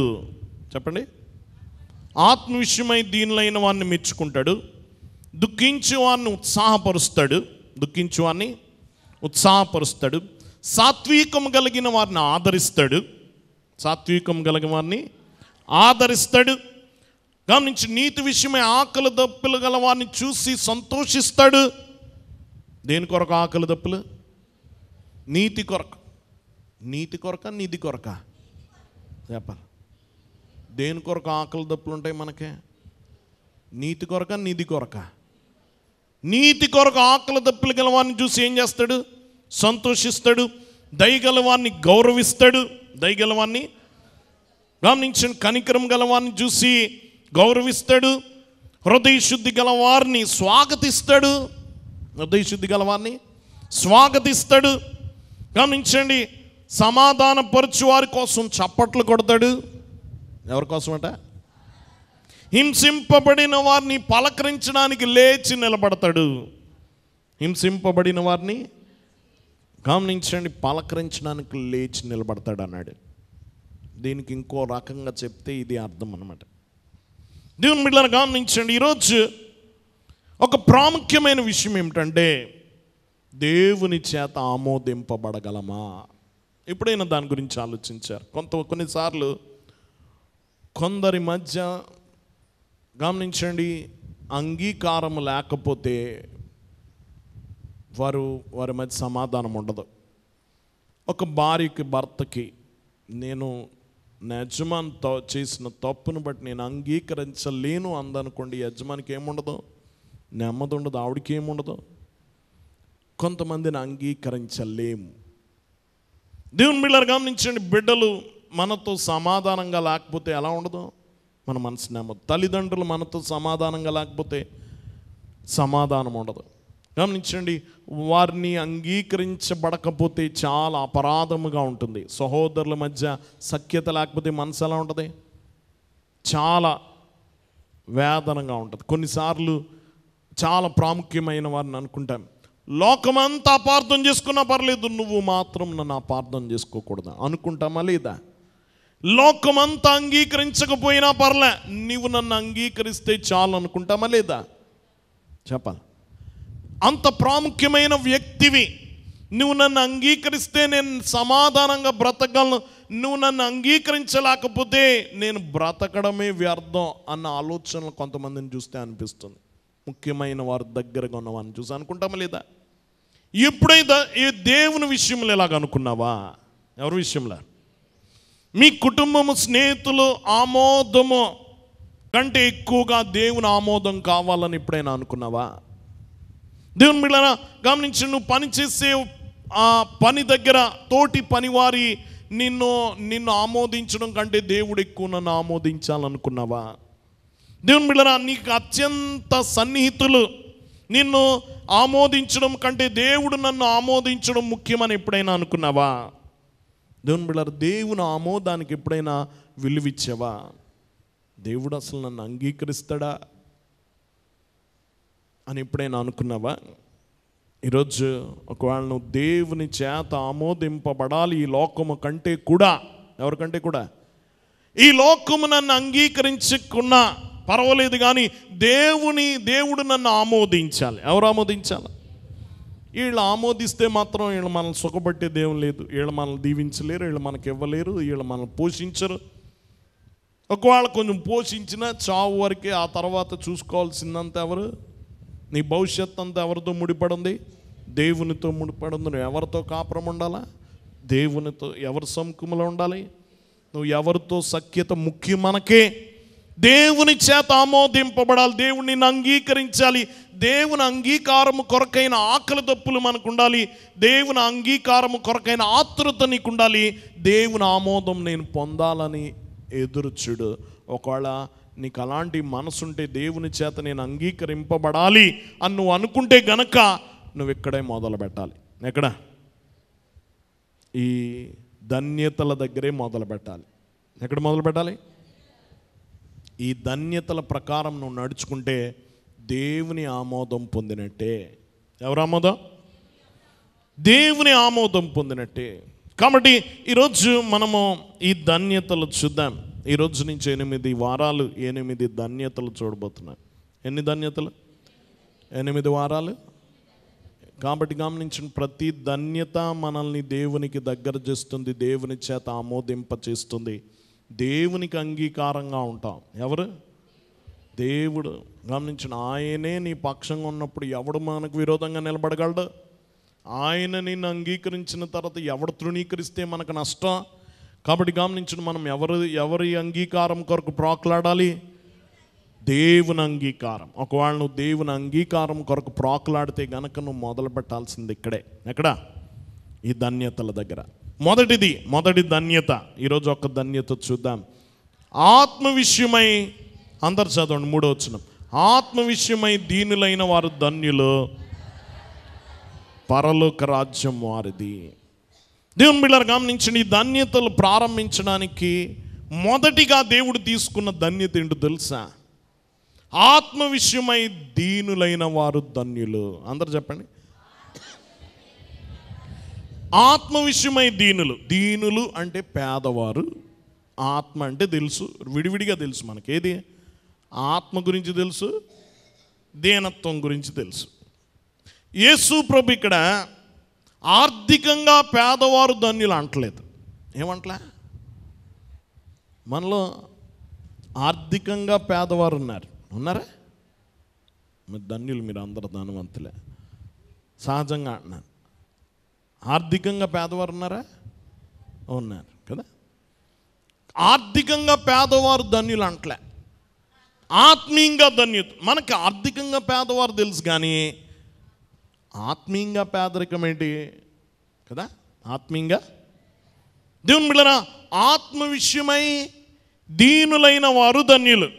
చెప్పండి, ఆత్మ విషయమై దీనులైన వారిని మెచ్చుకుంటాడు. దుఃఖించే వారిని ఉత్సాహపరుస్తాడు. సాత్వికం కలిగిన వారిని ఆదరిస్తాడు. గమనించి, నీతి విషయమై ఆకలి దప్పులు గల వారిని చూసి సంతోషిస్తాడు. దేని కొరకు ఆకలి దప్పులు? నీతి కొరకు. నీతి కొరక, నిధి కొరక? చెప్పాలి. దేని కొరకు ఆకలి దప్పులు ఉంటాయి మనకే? నీతి కొరక, నిధి కొరక? నీతి కొరకు ఆకలి దప్పులు గల వారిని చూసి ఏం చేస్తాడు? సంతోషిస్తాడు. దయగలవాన్ని గౌరవిస్తాడు. దయగలవాన్ని గమనించండి, కనికరం గలవాన్ని చూసి గౌరవిస్తాడు. హృదయ శుద్ధి గలవారిని స్వాగతిస్తాడు. గమనించండి, సమాధానపరచు వారి కోసం చప్పట్లు కొడతాడు. ఎవరి కోసమట? హింసింపబడిన వారిని పలకరించడానికి లేచి నిలబడతాడు. హింసింపబడిన వారిని గమనించండి, పలకరించడానికి లేచి నిలబడతాడు అన్నాడు. దీనికి ఇంకో రకంగా చెప్తే ఇది అర్థం అన్నమాట. దేవుని బిడ్డలారా గమనించండి, ఈరోజు ఒక ప్రాముఖ్యమైన విషయం ఏమిటంటే, దేవుని చేత ఆమోదింపబడగలమా? ఎప్పుడైనా దాని గురించి ఆలోచించారు? కొన్నిసార్లు కొందరి మధ్య గమనించండి, అంగీకారం లేకపోతే వారి మధ్య సమాధానం ఉండదు. ఒక భార్యకి భర్తకి, నేను నా యజమానితో చేసిన తప్పును బట్టి నేను అంగీకరించలేను అందనుకోండి, యజమానికి ఏముండదు? నెమ్మది ఉండదు, ఆవిడకి ఏముండదు. కొంతమందిని అంగీకరించలేము. దేవుని బిడ్డలారా గమనించండి, బిడ్డలు మనతో సమాధానంగా లేకపోతే ఎలా ఉండదు? మన మనసు నెమ్మది. తల్లిదండ్రులు మనతో సమాధానంగా లేకపోతే సమాధానం ఉండదు. గమనించండి, వారిని అంగీకరించబడకపోతే చాలా అపరాధముగా ఉంటుంది. సహోదరుల మధ్య సఖ్యత లేకపోతే మనసు ఎలా ఉంటుంది? చాలా వేదనగా ఉంటుంది. కొన్నిసార్లు చాలా ప్రాముఖ్యమైన వారిని అనుకుంటాం, లోకమంతా అపార్థం చేసుకున్నా పర్లేదు, నువ్వు మాత్రం నన్ను అపార్థం చేసుకోకూడదు అనుకుంటామా లేదా? లోకమంతా అంగీకరించకపోయినా పర్లే, నీవు నన్ను అంగీకరిస్తే చాలు అనుకుంటామా లేదా? చెప్పాలి. అంత ప్రాముఖ్యమైన వ్యక్తివి, నువ్వు నన్ను అంగీకరిస్తే నేను సమాధానంగా బ్రతకగలను, నువ్వు నన్ను అంగీకరించలేకపోతే నేను బ్రతకడమే వ్యర్థం అన్న ఆలోచనలు కొంతమందిని చూస్తే అనిపిస్తుంది. ముఖ్యమైన వారి దగ్గరగా ఉన్నవారిని చూసి అనుకుంటామా లేదా? ఎప్పుడైతే ఈ దేవుని విషయంలో ఇలాగ అనుకున్నావా? ఎవరి విషయంలో? మీ కుటుంబము, స్నేహితులు ఆమోదము కంటే ఎక్కువగా దేవుని ఆమోదం కావాలని ఎప్పుడైనా అనుకున్నావా? దేవుని బిడ్డలారా గమనించి, నువ్వు పనిచేసే ఆ పని దగ్గర తోటి పనివారి నిన్ను ఆమోదించడం కంటే దేవుడు ఎక్కువ నన్ను ఆమోదించాలనుకున్నావా? దేవుని బిడ్డలారా, నీకు అత్యంత సన్నిహితులు నిన్ను ఆమోదించడం కంటే దేవుడు నన్ను ఆమోదించడం ముఖ్యమని ఎప్పుడైనా అనుకున్నావా? దేవుని బిడ్డలారా, దేవుని ఆమోదానికి ఎప్పుడైనా విలువిచ్చావా? దేవుడు అసలు నన్ను అంగీకరిస్తాడా అని ఎప్పుడైనా అనుకున్నావా? ఈరోజు ఒకవేళ నువ్వు దేవుని చేత ఆమోదింపబడాలి ఈ లోకము కంటే కూడా, ఎవరికంటే కూడా, ఈ లోకము నన్ను అంగీకరించుకున్నా పర్వాలేదు కానీ దేవుడు నన్ను ఆమోదించాలి. ఎవరు ఆమోదించాలి? వీళ్ళు ఆమోదిస్తే మాత్రం వీళ్ళు మనల్ని సుఖపట్టే దేవుని లేదు, వీళ్ళు మనల్ని దీవించలేరు, వీళ్ళు మనకి ఇవ్వలేరు, వీళ్ళు మనల్ని పోషించరు. ఒకవేళ కొంచెం పోషించినా చావు వరకే, ఆ తర్వాత చూసుకోవాల్సిందంతా ఎవరు? నీ భవిష్యత్తు అంతా ఎవరితో ముడిపడింది? దేవునితో ముడిపడింది. నువ్వు ఎవరితో కాపురం ఉండాలా? దేవునితో. ఎవరి సముఖంలో ఉండాలి? నువ్వు ఎవరితో సఖ్యత ముఖ్యం మనకే. దేవుని చేత ఆమోదింపబడాలి, దేవుని అంగీకరించాలి. దేవుని అంగీకారము కొరకైన ఆకలి దప్పులు మనకు ఉండాలి, దేవుని అంగీకారము కొరకైన ఆతృత నీకు ఉండాలి. దేవుని ఆమోదం నేను పొందాలని ఎదురుచుడు. ఒకవేళ నీకు అలాంటి మనసుంటే, దేవుని చేత నేను అంగీకరింపబడాలి అని నువ్వు అనుకుంటే గనక నువ్వు ఇక్కడే మొదలు పెట్టాలి. ఎక్కడ? ఈ ధన్యతల దగ్గరే మొదలు పెట్టాలి. ఎక్కడ మొదలు పెట్టాలి? ఈ ధన్యతల ప్రకారం నువ్వు నడుచుకుంటే దేవుని ఆమోదం పొందినట్టే. ఎవరు ఆమోదం? దేవుని ఆమోదం పొందినట్టే. కాబట్టి ఈరోజు మనము ఈ ధన్యతలు చూద్దాం. ఈరోజు నుంచి 8 వారాలు 8 ధన్యతలు చూడబోతున్నాం. ఎన్ని ధన్యతలు? 8 వారాలు. కాబట్టి గమనించిన ప్రతి ధన్యత మనల్ని దేవునికి దగ్గర చేస్తుంది, దేవుని చేత ఆమోదింప చేస్తుంది, దేవునికి అంగీకారంగా ఉంటాం. ఎవరు? దేవుడు. గమనించిన, ఆయనే నీ పక్షంగా ఉన్నప్పుడు ఎవడు మనకు విరోధంగా నిలబడగలడు? ఆయన నిన్ను అంగీకరించిన తర్వాత ఎవడు తృణీకరిస్తే మనకు నష్టం. కాబట్టి గమనించిన, మనం ఎవరి అంగీకారం కొరకు ప్రాకులాడాలి? దేవుని అంగీకారం. ఒకవేళ నువ్వు దేవుని అంగీకారం కొరకు ప్రాకులాడితే గనక నువ్వు మొదలు పెట్టాల్సింది ఇక్కడే. ఎక్కడ? ఈ ధన్యతల దగ్గర. మొదటి ధన్యత. ఈరోజు ఒక ధన్యత చూద్దాం. ఆత్మ విషయమై, అందరు చదవండి 3వ వచనం. ఆత్మ విషయమై దీనులైన వారు ధన్యులు, పరలోక రాజ్యం వారిది. దేవుని బిడ్డలారా గమనించండి, ఈ ధన్యతలు ప్రారంభించడానికి మొదటిగా దేవుడు తీసుకున్న ధన్యత ఏంటో తెలుసా? ఆత్మ విషయమై దీనులైన వారు ధన్యులు. అందరు చెప్పండి. ఆత్మ విషయమై దీనులు అంటే పేదవారు. ఆత్మ అంటే తెలుసు, విడివిడిగా తెలుసు మనకి. ఏది? ఆత్మ గురించి తెలుసు, దీనత్వం గురించి తెలుసు. యేసు ప్రభు ఇక్కడ ఆర్థికంగా పేదవారు ధన్యులు అంటలేదు. ఏమంటలే? మనలో ఆర్థికంగా పేదవారు ఉన్నారా? మీరు ధన్యులు, మీరు అందరు ధనవంతులే. సహజంగా అంటున్నాను. ఆర్థికంగా పేదవారు ఉన్నారా? ఉన్నారు కదా. ఆర్థికంగా పేదవారు ధన్యులు అంటలే, ఆత్మీయంగా ధన్యత. మనకి ఆర్థికంగా పేదవారు తెలుసు కానీ ఆత్మీయంగా పేదరికం ఏంటి కదా? ఆత్మీయంగా. దేవుని బిడ్డలారా, ఆత్మ విషయమై దీనులైన వారు ధన్యులు.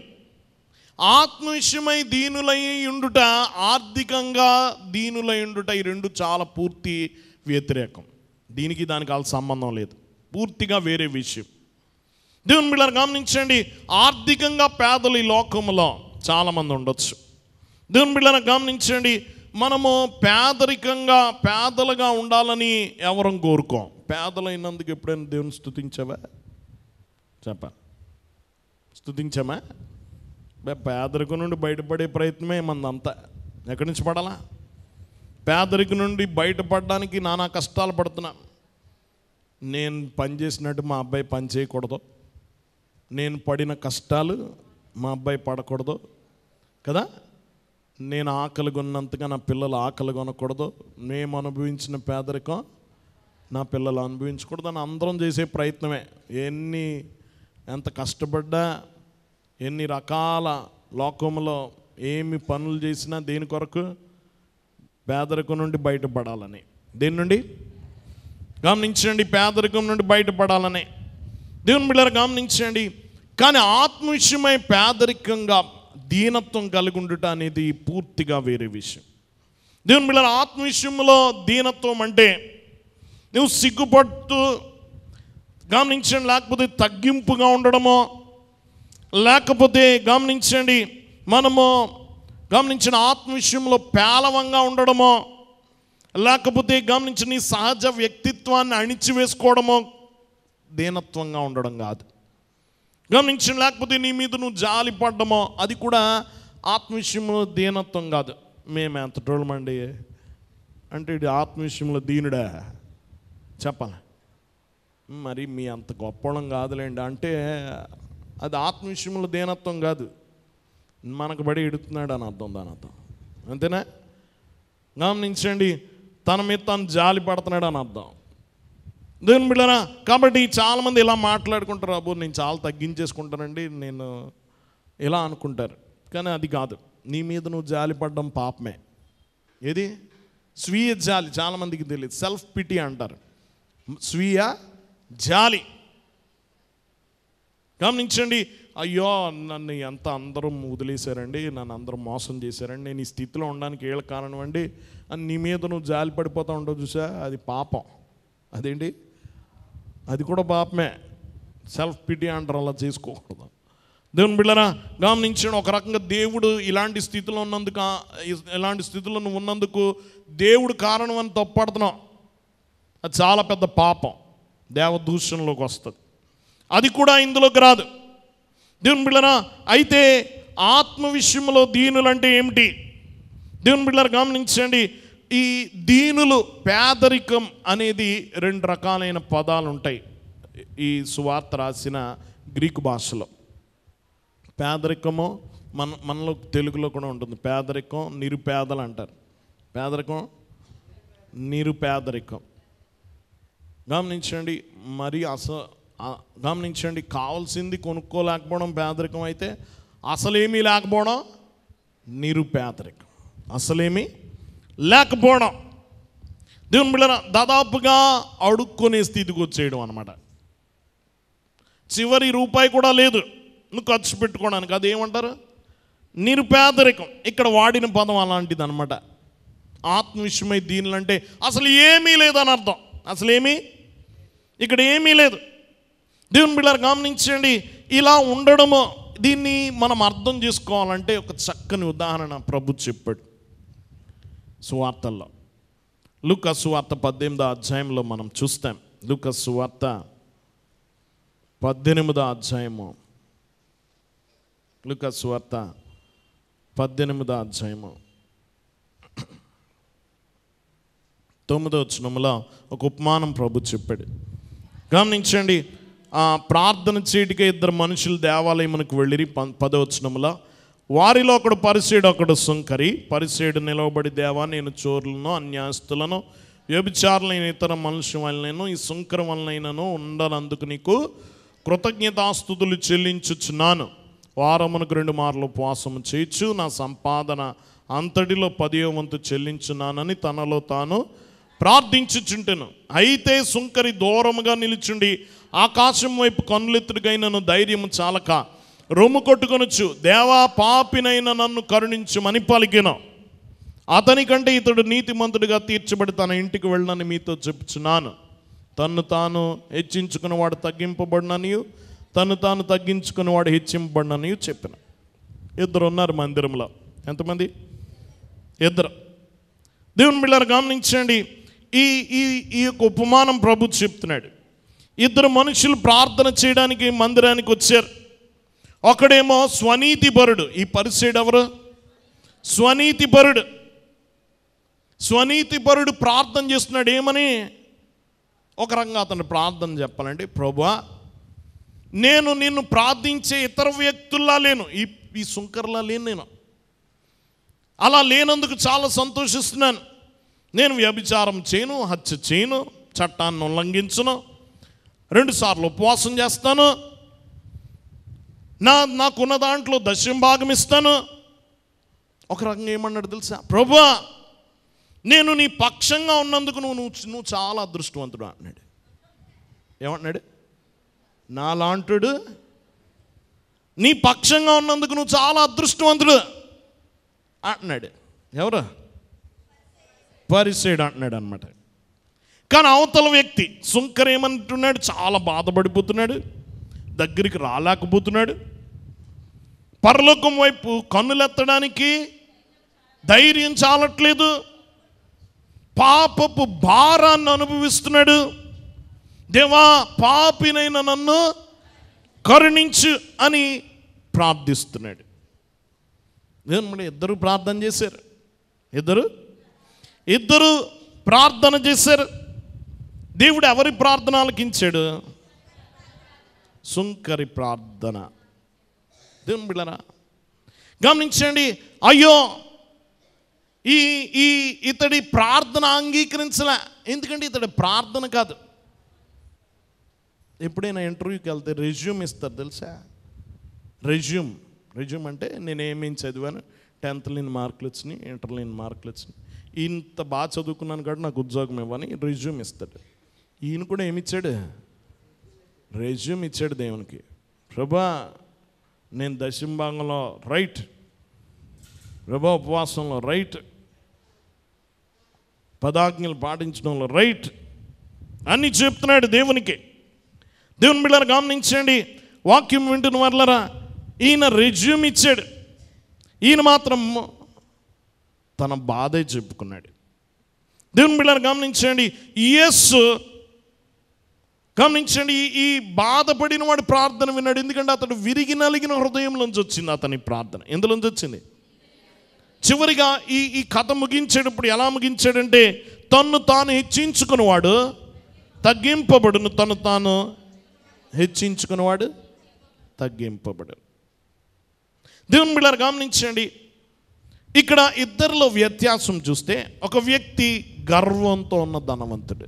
ఆత్మ విషయమై దీనులై ఉండుట, ఆర్థికంగా దీనులై ఉండుట, ఈ రెండు చాలా పూర్తి వ్యతిరేకం. దీనికి దానికి వాళ్ళ సంబంధం లేదు, పూర్తిగా వేరే విషయం. దేవుని బిడ్డలారా గమనించండి, ఆర్థికంగా పేదలు ఈ లోకంలో చాలామంది ఉండొచ్చు. దేవుని బిడ్డలారా గమనించండి, మనము పేదలుగా ఉండాలని ఎవరం కోరుకోం. పేదలైనందుకు ఎప్పుడైనా దేవుని స్తుతించావా? స్తుతించామా? పేదరికం నుండి బయటపడే ప్రయత్నమే మనదంతా. ఎక్కడి నుంచి పడాలా? పేదరికం నుండి బయటపడడానికి నానా కష్టాలు పడుతున్నా. నేను పని చేసినట్టు మా అబ్బాయి పని చేయకూడదు, నేను పడిన కష్టాలు మా అబ్బాయి పడకూడదు కదా, నేను ఆకలి కొన్నంతగా నా పిల్లలు ఆకలి కొనకూడదు, మేము అనుభవించిన పేదరికం నా పిల్లలు అనుభవించకూడదు అని అందరం చేసే ప్రయత్నమే. ఎంత కష్టపడ్డా, ఎన్ని రకాల లోకంలో ఏమి పనులు చేసినా దేని కొరకు? పేదరికం నుండి బయటపడాలని. దేని నుండి? గమనించండి, పేదరికం నుండి బయటపడాలని. దేవుని బిడ్డలారా గమనించండి. కానీ ఆత్మ విషయమై పేదరికంగా దీనత్వం కలిగి ఉండుట అనేది పూర్తిగా వేరే విషయం. దేవుని బిడ్డలారా, ఆత్మ విషయంలో దీనత్వం అంటే నువ్వు సిగ్గుపడుతూ గమనించండి, లేకపోతే తగ్గింపుగా ఉండడమో, లేకపోతే గమనించండి మనము గమనించిన ఆత్మ విషయంలో పేలవంగా ఉండడమో, లేకపోతే గమనించిన నీ సహజ వ్యక్తిత్వాన్ని అణిచివేసుకోవడమో దీనత్వంగా ఉండడం కాదు. గమనించిన లేకపోతే నీ మీద నువ్వు జాలి పడ్డమో అది కూడా ఆత్మ విషయంలో దీనత్వం కాదు. మేము ఎంత టోళ్ళమండి అంటే ఇది ఆత్మ విషయంలో దీనుడా చెప్పాలి. మరి మీ అంత గొప్పడం కాదులేండి అంటే అది ఆత్మ విషయంలో దీనత్వం కాదు, మనకు బడి ఎడుతున్నాడు అని అర్థం, దాని అర్థం. అంతేనా? గమనించండి, తన మీద తను జాలి పడుతున్నాడు అని అర్థం. దేవుని బిడ్డలారా, కాబట్టి చాలామంది ఇలా మాట్లాడుకుంటారు, అబ్బో నేను చాలా తగ్గించేసుకుంటానండి, నేను ఇలా అనుకుంటారు. కానీ అది కాదు. నీ మీద నువ్వు జాలి పడడం పాపమే. ఏది? స్వీయ జాలి. చాలామందికి తెలియదు, సెల్ఫ్ పిటీ అంటారు. స్వీయ జాలి. గమనించండి, అయ్యో నన్ను ఎంత అందరం వదిలేశారండి, నన్ను అందరూ మోసం చేశారండి, నేను ఈ స్థితిలో ఉండడానికి ఏళ్ళ కారణం అండి అని నీ మీద నువ్వు జాలి పడిపోతూ ఉండవు చూసా, అది పాపం. అదేంటి? అది కూడా పాపమే. సెల్ఫ్ పిటీ అంటారు, అలా చేసుకోకూడదు. దేవుని బిడ్డలారా గమనించండి, ఒక రకంగా దేవుడు ఇలాంటి స్థితిలో నువ్వు ఉన్నందుకు దేవుడు కారణం అని తప్పడుతున్నావు. అది చాలా పెద్ద పాపం, దేవదూషణలోకి వస్తుంది. అది కూడా ఇందులోకి రాదు. దేవుని బిడ్డలారా, అయితే ఆత్మ విషయంలో దీనులు అంటే ఏమిటి? దేవుని బిడ్డలారా గమనించండి, ఈ దీనులు, పేదరికం అనేది రెండు రకాలైన పదాలు ఉంటాయి ఈ సువార్త రాసిన గ్రీకు భాషలో. పేదరికము మనలో తెలుగులో కూడా ఉంటుంది. పేదరికం, నిరుపేదలు అంటారు. పేదరికం, నిరుపేదరికం. గమనించండి, మరి గమనించండి, కావాల్సింది కొనుక్కోలేకపోవడం పేదరికం అయితే అసలేమీ లేకపోవడం నిరుపేదరికం. అసలేమీ లేకపోవడం. దేవుని బిడ్డలారా దాదాపుగా అడుక్కునే స్థితికి వచ్చేయడం అన్నమాట. చివరి రూపాయి కూడా లేదు నువ్వు ఖర్చు పెట్టుకోవడానికి. అదేమంటారు? నిరుపేదరికం. ఇక్కడ వాడిన పదం అలాంటిది అనమాట. ఆత్మ విషయమై దీనిలంటే అసలు ఏమీ లేదని అర్థం. అసలేమీ ఇక్కడ ఏమీ లేదు. దేవుని బిడ్డలారా గమనించండి, ఇలా ఉండడము, దీన్ని మనం అర్థం చేసుకోవాలంటే ఒక చక్కని ఉదాహరణ ప్రభు చెప్పాడు సువార్తల్లో. లూకా సువార్త 18వ అధ్యాయంలో మనం చూస్తాం. లూకా సువార్త 18వ అధ్యాయము. లూకా సువార్త 18వ అధ్యాయము 9వ వచనంలో ఒక ఉపమానం ప్రభు చెప్పాడు. గమనించండి, ప్రార్థన చేయటికే ఇద్దరు మనుషులు దేవాలయమునకు వెళ్ళిరి. 10వ వచనంలో వారిలో ఒకడు పరిసేయుడు, ఒకడు సుంకరి. పరిసేయుడు నిలవబడి, దేవా నేను చోరులను, అన్యాస్తులను, వ్యభిచారులైన ఇతర మనుషుల వలనైనా ఈ సుంకరం వలనైనాను ఉండనందుకు నీకు కృతజ్ఞతాస్తుతులు చెల్లించుచున్నాను. వారమునకు 2 మార్లు ఉపవాసము చేయొచ్చు, నా సంపాదన అంతటిలో 10వ వంతు చెల్లించున్నానని తనలో తాను ప్రార్థించుచుంటెను. అయితే సుంకరి దూరముగా నిలుచుండి ఆకాశం వైపు కన్నులెత్తుడికైనను ధైర్యము చాలక రొమ్ము కొట్టుకొనొచ్చు, దేవా పాపినైన నన్ను కరుణించుమని పలికెను. అతనికంటే ఇతడు నీతిమంతుడిగా తీర్చబడి తన ఇంటికి వెళ్ళనని మీతో చెప్పుచున్నాను. తన్ను తాను హెచ్చించుకున్నవాడు తగ్గింపబడిననియు, తను తాను తగ్గించుకున్నవాడు హెచ్చింపబడిననియు చెప్పిన. 2 ఉన్నారు మందిరంలో. ఎంతమంది? 2. దేవుని బిడ్డలారా గమనించండి, ఈ ఈ ఈ యొక్క ఉపమానం ప్రభు చెప్తున్నాడు. ఇద్దరు మనుషులు ప్రార్థన చేయడానికి మందిరానికి వచ్చారు. ఒకడేమో స్వనీతిపరుడు. ఈ పరిసైడు ఎవరు? స్వనీతిపరుడు ప్రార్థన చేస్తున్నాడు. ఏమని? ఒక రకంగా అతను ప్రార్థన చెప్పాలండి, ప్రభువా నేను నిన్ను ప్రార్థించే ఇతర వ్యక్తుల్లా లేను, ఈ సుంకర్లా లేను, నేను అలా లేనందుకు చాలా సంతోషిస్తున్నాను. నేను వ్యభిచారం చేయను, హత్య చేయను, చట్టాన్ని ఉల్లంఘించను, 2 సార్లు ఉపవాసం చేస్తాను, నాకున్న దాంట్లో దశమ భాగం ఇస్తాను. ఒక రకంగా ఏమన్నాడు తెలుసా? ప్రభువా నేను నీ పక్షంగా ఉన్నందుకు నువ్వు చాలా అదృష్టవంతుడు అన్నాడు. ఏమన్నాడు? నాలాంటుడు నీ పక్షంగా ఉన్నందుకు నువ్వు చాలా అదృష్టవంతుడు అంటున్నాడు. ఎవరు? పరిసైడు అంటున్నాడు అనమాట. కానీ అవతల వ్యక్తి సుంకర్ ఏమంటున్నాడు? చాలా బాధపడిపోతున్నాడు, దగ్గరికి రాలేకపోతున్నాడు, పరలోకం వైపు కన్నులెత్తడానికి ధైర్యం చాలట్లేదు, పాపపు భారాన్ని అనుభవిస్తున్నాడు. దేవా పాపినైన నన్ను కరుణించు అని ప్రార్థిస్తున్నాడు. ఇద్దరు ప్రార్థన చేశారు. ఇద్దరు ప్రార్థన చేశారు. దేవుడు ఎవరి ప్రార్థన ఆలకించాడు? సుంకరి ప్రార్థన. దేవుని బిడ్డలారా గమనించండి, అయ్యో ఇతడి ప్రార్థన అంగీకరించలే. ఎందుకంటే ఇతడి ప్రార్థన కాదు. ఎప్పుడైనా ఇంటర్వ్యూకి వెళ్తే రెజ్యూమ్ ఇస్తారు తెలుసా? రెజ్యూమ్ అంటే నేనేమేం చదివాను, 10th ఇన్ని మార్కులు వచ్చినాయి, ఇంటర్లో ఇన్ని మార్కులు వచ్చినాయి, ఇంత బాగా చదువుకున్నాను కాబట్టి నాకు ఉద్యోగం ఇవ్వని రెజ్యూమ్ ఇస్తాడు. ఈయన కూడా ఏమిచ్చాడు? రెజ్యూమ్ ఇచ్చాడు దేవునికి. ప్రభా నేను దశమ భాగంలో రైట్, ప్రభా ఉపవాసంలో రైట్, 10 ఆజ్ఞలు పాటించడంలో రైట్ అన్నీ చెప్తున్నాడు దేవునికి. దేవుని బిడ్డలారా గమనించండి, వాక్యం వింటున్న వాళ్ళరా, ఈయన రెజ్యూమ్ ఇచ్చాడు, ఈయన మాత్రం తన బాధే చెప్పుకున్నాడు. దేవుని బిడ్డలారా గమనించండి, గమనించండి, ఈ బాధపడిన వాడి ప్రార్థన విన్నాడు. ఎందుకంటే అతడు విరిగి నలిగిన హృదయంలోంచి వచ్చింది అతని ప్రార్థన. ఎందులోంచి వచ్చింది? చివరిగా ఈ కథ ముగించేటప్పుడు ఎలా ముగించాడంటే, తన్ను తాను హెచ్చించుకున్నవాడు తగ్గింపబడును, తను తాను హెచ్చించుకున్నవాడు తగ్గింపబడు. దేవుని బిడ్డలారా గమనించండి, ఇక్కడ ఇద్దరిలో వ్యత్యాసం చూస్తే, ఒక వ్యక్తి గర్వంతో ఉన్న ధనవంతుడు,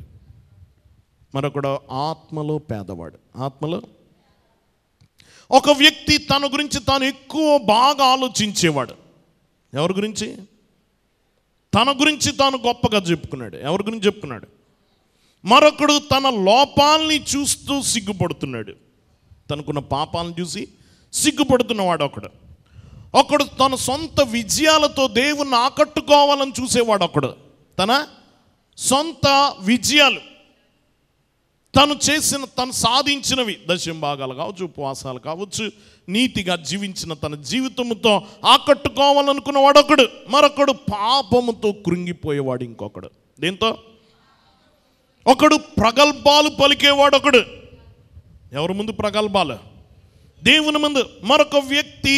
మరొకడు ఆత్మలో పేదవాడు. ఆత్మలో ఒక వ్యక్తి తన గురించి తాను ఎక్కువ బాగా ఆలోచించేవాడు. ఎవరి గురించి? తన గురించి తాను గొప్పగా చెప్పుకున్నాడు. ఎవరి గురించి చెప్పుకున్నాడు? మరొకడు తన లోపాలని చూస్తూ సిగ్గుపడుతున్నాడు, తనకున్న పాపాలను చూసి సిగ్గుపడుతున్నవాడు ఒకడు తన సొంత విజయాలతో దేవుణ్ణి ఆకట్టుకోవాలని చూసేవాడు ఒకడు. తన సొంత విజయాలు, తను సాధించినవి, దశమ భాగాలు కావచ్చు, ఉపవాసాలు కావచ్చు, నీతిగా జీవించిన తన జీవితంతో ఆకట్టుకోవాలనుకున్నవాడు ఒకడు. మరొకడు పాపముతో కృంగిపోయేవాడు ఇంకొకడు. దీంతో ఒకడు ప్రగల్భాలు పలికేవాడు ఒకడు. ఎవరి ముందు ప్రగల్భాలు? దేవుని ముందు. మరొక వ్యక్తి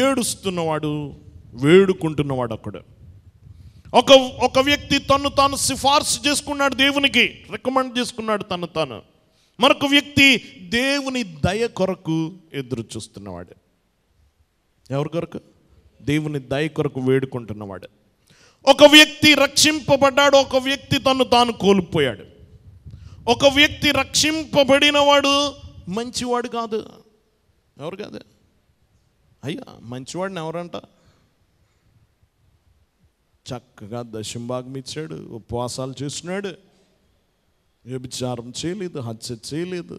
ఏడుస్తున్నవాడు, వేడుకుంటున్నవాడు ఒకడు. ఒక వ్యక్తి తను తాను సిఫార్సు చేసుకున్నాడు, దేవునికి రికమెండ్ చేసుకున్నాడు తను తాను. మరొక వ్యక్తి దేవుని దయ కొరకు ఎదురు చూస్తున్నవాడు. ఎవరి కొరకు? దేవుని దయ కొరకు వేడుకుంటున్నవాడు. ఒక వ్యక్తి రక్షింపబడ్డాడు, ఒక వ్యక్తి తను తాను కోల్పోయాడు. ఒక వ్యక్తి రక్షింపబడినవాడు మంచివాడు కాదు. ఎవరు కాదు? అయ్యా మంచివాడిని ఎవరంట? చక్కగా దశమ భాగం ఇచ్చాడు, ఉపవాసాలు చేస్తున్నాడు, వ్యభిచారం చేయలేదు, హత్య చేయలేదు,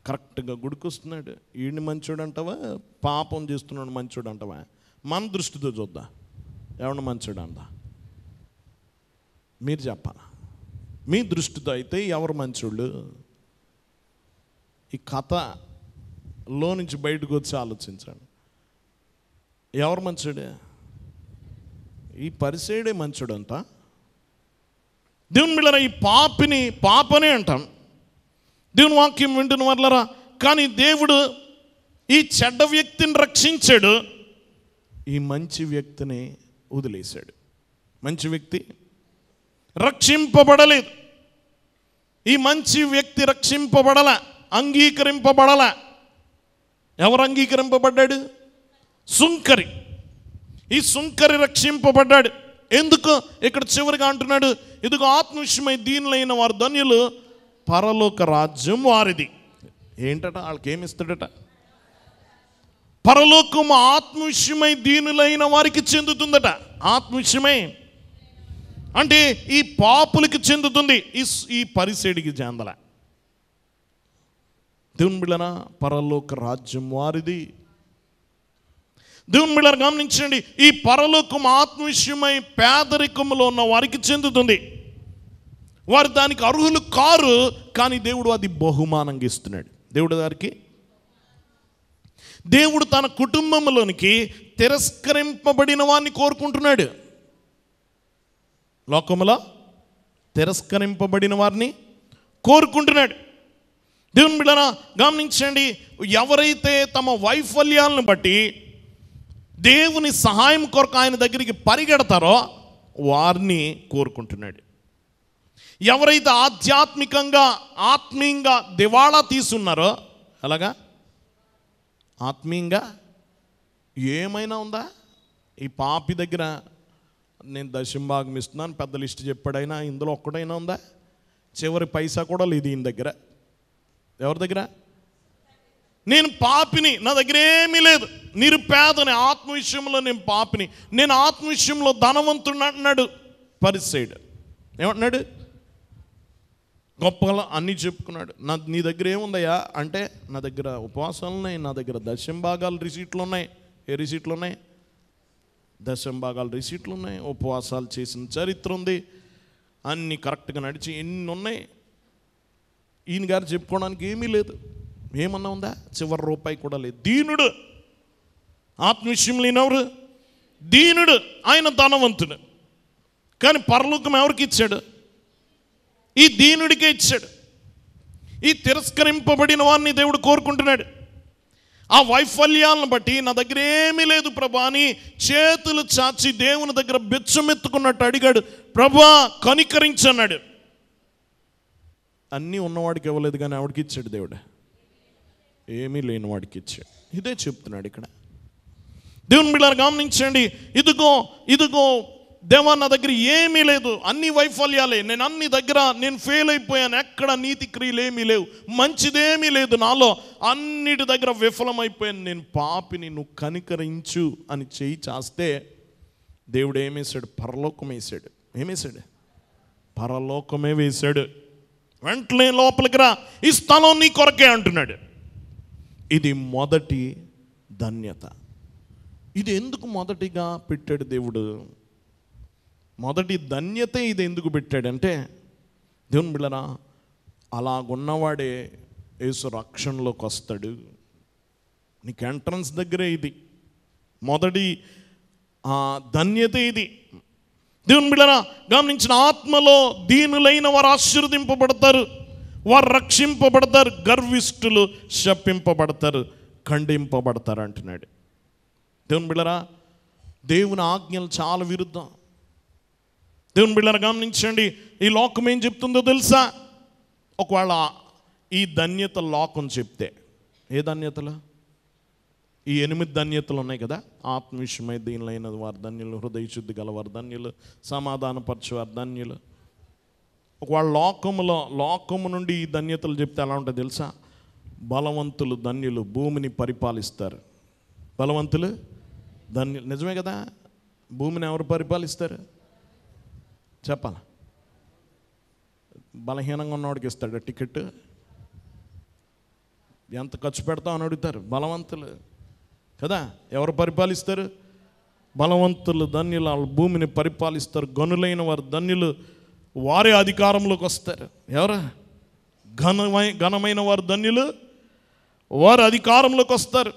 కరెక్ట్గా గుడికొస్తున్నాడు. ఈయన్ని మంచోడు అంటావా, పాపం చేస్తున్నాడు మంచోడు అంటావా? మన దృష్టితో చూద్దా, ఎవరిని మంచోడు అందా? మీరు చెప్పాలా? మీ దృష్టితో అయితే ఎవరు మంచోళ్ళు? ఈ కథలో నుంచి బయటకు వచ్చి ఆలోచించండి. ఎవరు మంచోడే? ఈ పరిసేయుడే మంచోడంతా. దేవుని బిడ్డలారా, ఈ పాపనే అంటాం. దేవుని వాక్యం వింటున్న వాళ్ళరా, కానీ దేవుడు ఈ చెడ్డ వ్యక్తిని రక్షించాడు, ఈ మంచి వ్యక్తిని వదిలేశాడు. మంచి వ్యక్తి రక్షింపబడలేదు. ఈ మంచి వ్యక్తి రక్షింపబడల, అంగీకరింపబడల. ఎవరు అంగీకరింపబడ్డాడు? సుంకరి. ఈ సుంకరి రక్షింపబడ్డాడు. ఎందుకు? ఇక్కడ చివరిగా అంటున్నాడు, ఇదిగో ఆత్మవిషయమై దీనులైన వారు ధన్యులు, పరలోక రాజ్యం వారిది. ఏంటట? వాళ్ళకి ఏమిస్తాడట? పరలోకము ఆత్మవిషయమై దీనులైన వారికి చెందుతుందట. ఆత్మవిషయమై అంటే ఈ పాపులకి చెందుతుంది, ఈ పరిసేడికి చెందల. దేవుని బిడ్డలారా, పరలోక రాజ్యం వారిది. దేవుని బిడ్డలారా గమనించండి, ఈ పరలోకం ఆత్మవిషయమై పేదరికంలో ఉన్న వారికి చెందుతుంది. వారు దానికి అర్హులు కారు, కానీ దేవుడు అది బహుమానంగా ఇస్తున్నాడు. దేవుడు తన కుటుంబంలోనికి తిరస్కరింపబడిన వారిని కోరుకుంటున్నాడు. లోకములో తిరస్కరింపబడిన వారిని కోరుకుంటున్నాడు. దేవుని బిడ్డలారా గమనించండి, ఎవరైతే తమ వైఫల్యాలను బట్టి దేవుని సహాయం కొరకు ఆయన దగ్గరికి పరిగెడతారో వారిని కోరుకుంటున్నాడు. ఎవరైతే ఆధ్యాత్మికంగా ఆత్మీయంగా దివాళా తీసున్నారో, అలాగా ఆత్మీయంగా ఏమైనా ఉందా? ఈ పాపి దగ్గర నేను దశంభాగం ఇస్తున్నాను పెద్ద లిస్ట్ చెప్పాడైనా, ఇందులో ఒక్కడైనా ఉందా? చివరి పైసా కూడా లేదు ఈయన దగ్గర. ఎవరి దగ్గర? నేను పాపిని, నా దగ్గర ఏమీ లేదు, నిరుపేదని, ఆత్మ విషయంలో నేను పాపిని, నేను ఆత్మ విషయంలో ధనవంతుడు అంటున్నాడు పరిసేయుడు. ఏమంటున్నాడు? గొప్పగా అన్నీ చెప్పుకున్నాడు. నీ దగ్గర ఏముందయ్యా అంటే, నా దగ్గర ఉపవాసాలు ఉన్నాయి, నా దగ్గర దశంభాగాలు రిసీట్లు ఉన్నాయి. ఏ రిసీట్లు ఉన్నాయి? దశంభాగాలు రిసీట్లు ఉన్నాయి, ఉపవాసాలు చేసిన చరిత్ర ఉంది, అన్నీ కరెక్ట్గా నడిచి ఎన్ని ఉన్నాయి. ఈయన గారు చెప్పుకోవడానికి ఏమీ లేదు. ఏమన్నా ఉందా? చివరి రూపాయి కూడా లేదు. దీనుడు, ఆత్మవిషయం లేనెవరు? దీనుడు. ఆయన ధనవంతుడు, కానీ పరలోకం ఎవరికి ఇచ్చాడు? ఈ దీనుడికే ఇచ్చాడు. ఈ తిరస్కరింపబడిన వారిని దేవుడు కోరుకుంటున్నాడు. ఆ వైఫల్యాలను బట్టి నా దగ్గర ఏమీ లేదు ప్రభా అని చేతులు చాచి దేవుని దగ్గర బెచ్చమెత్తుకున్నట్టు అడిగాడు. ప్రభా కనికరించన్నాడు. అన్నీ ఉన్నవాడికి ఇవ్వలేదు, కానీ ఆవిడికి ఇచ్చాడు దేవుడు. ఏమీ లేని వాడికి ఇచ్చాడు. ఇదే చెప్తున్నాడు ఇక్కడ. దేవుని బిడ్డలారా గమనించండి, ఇదిగో దేవా నా దగ్గర ఏమీ లేదు, అన్ని వైఫల్యాలే, నేను అన్ని దగ్గర నేను ఫెయిల్ అయిపోయాను, ఎక్కడ నీతి క్రియలు ఏమీ లేవు, మంచిదేమీ లేదు నాలో, అన్నిటి దగ్గర విఫలమైపోయాను, నేను పాపిని, నువ్వు కనికరించు అని చేయి చాస్తే దేవుడు ఏమేశాడు? పరలోకం వేసాడు. ఏమేశాడు? పరలోకమే వేశాడు. వెంటనే లోపలికి రా, ఈ స్థలం నీ కొరకే అంటున్నాడు. ఇది మొదటి ధన్యత. ఇది ఎందుకు మొదటిగా పెట్టాడు దేవుడు? మొదటి ధన్యత ఇది ఎందుకు పెట్టాడంటే, దేవుని బిడ్డలారా అలాగున్నవాడే యేసు రక్షణలోకి వస్తాడు. నీకు ఎంట్రన్స్ దగ్గరే ఇది మొదటి ధన్యత. ఇది దేవుని బిడ్డలారా గమనించిన, ఆత్మలో దీనులైన వారు ఆశీర్వదింపబడతారు, వారు రక్షింపబడతారు, గర్విష్ఠులు శపింపబడతారు, ఖండింపబడతారు అంటున్నాడు. దేవుని బిడ్డలారా దేవుని ఆజ్ఞలు చాలా విరుద్ధం. దేవుని బిడ్డలారా గమనించండి, ఈ లోకం ఏం చెప్తుందో తెలుసా? ఒకవేళ ఈ ధన్యత లోకం చెప్తే, ఏ ధన్యతలు? ఈ 8 ధన్యతలు ఉన్నాయి కదా. ఆత్మవిషయమై దీనులైన వారు ధన్యులు, హృదయ శుద్ధి గలవారు ధన్యులు, సమాధానపరచువారు ధన్యులు. ఒకవేళ లోకము నుండి ఈ ధన్యతలు చెప్తే ఎలా ఉంటుంది తెలుసా? బలవంతులు ధన్యులు, భూమిని పరిపాలిస్తారు. బలవంతులు ధన్యులు. నిజమే కదా? భూమిని ఎవరు పరిపాలిస్తారు చెప్పాలా? బలహీనంగా ఉన్నవాడికి ఇస్తాడు టికెట్. ఎంత ఖర్చు పెడతావు అని అడుగుతారు. బలవంతులు కదా. ఎవరు పరిపాలిస్తారు? బలవంతులు ధన్యులు, వాళ్ళ భూమిని పరిపాలిస్తారు. గనులైన వారు ధన్యులు, వారే అధికారంలోకి వస్తారు. ఎవరు? ఘనమైన వారు ధన్యులు, వారు అధికారంలోకి వస్తారు.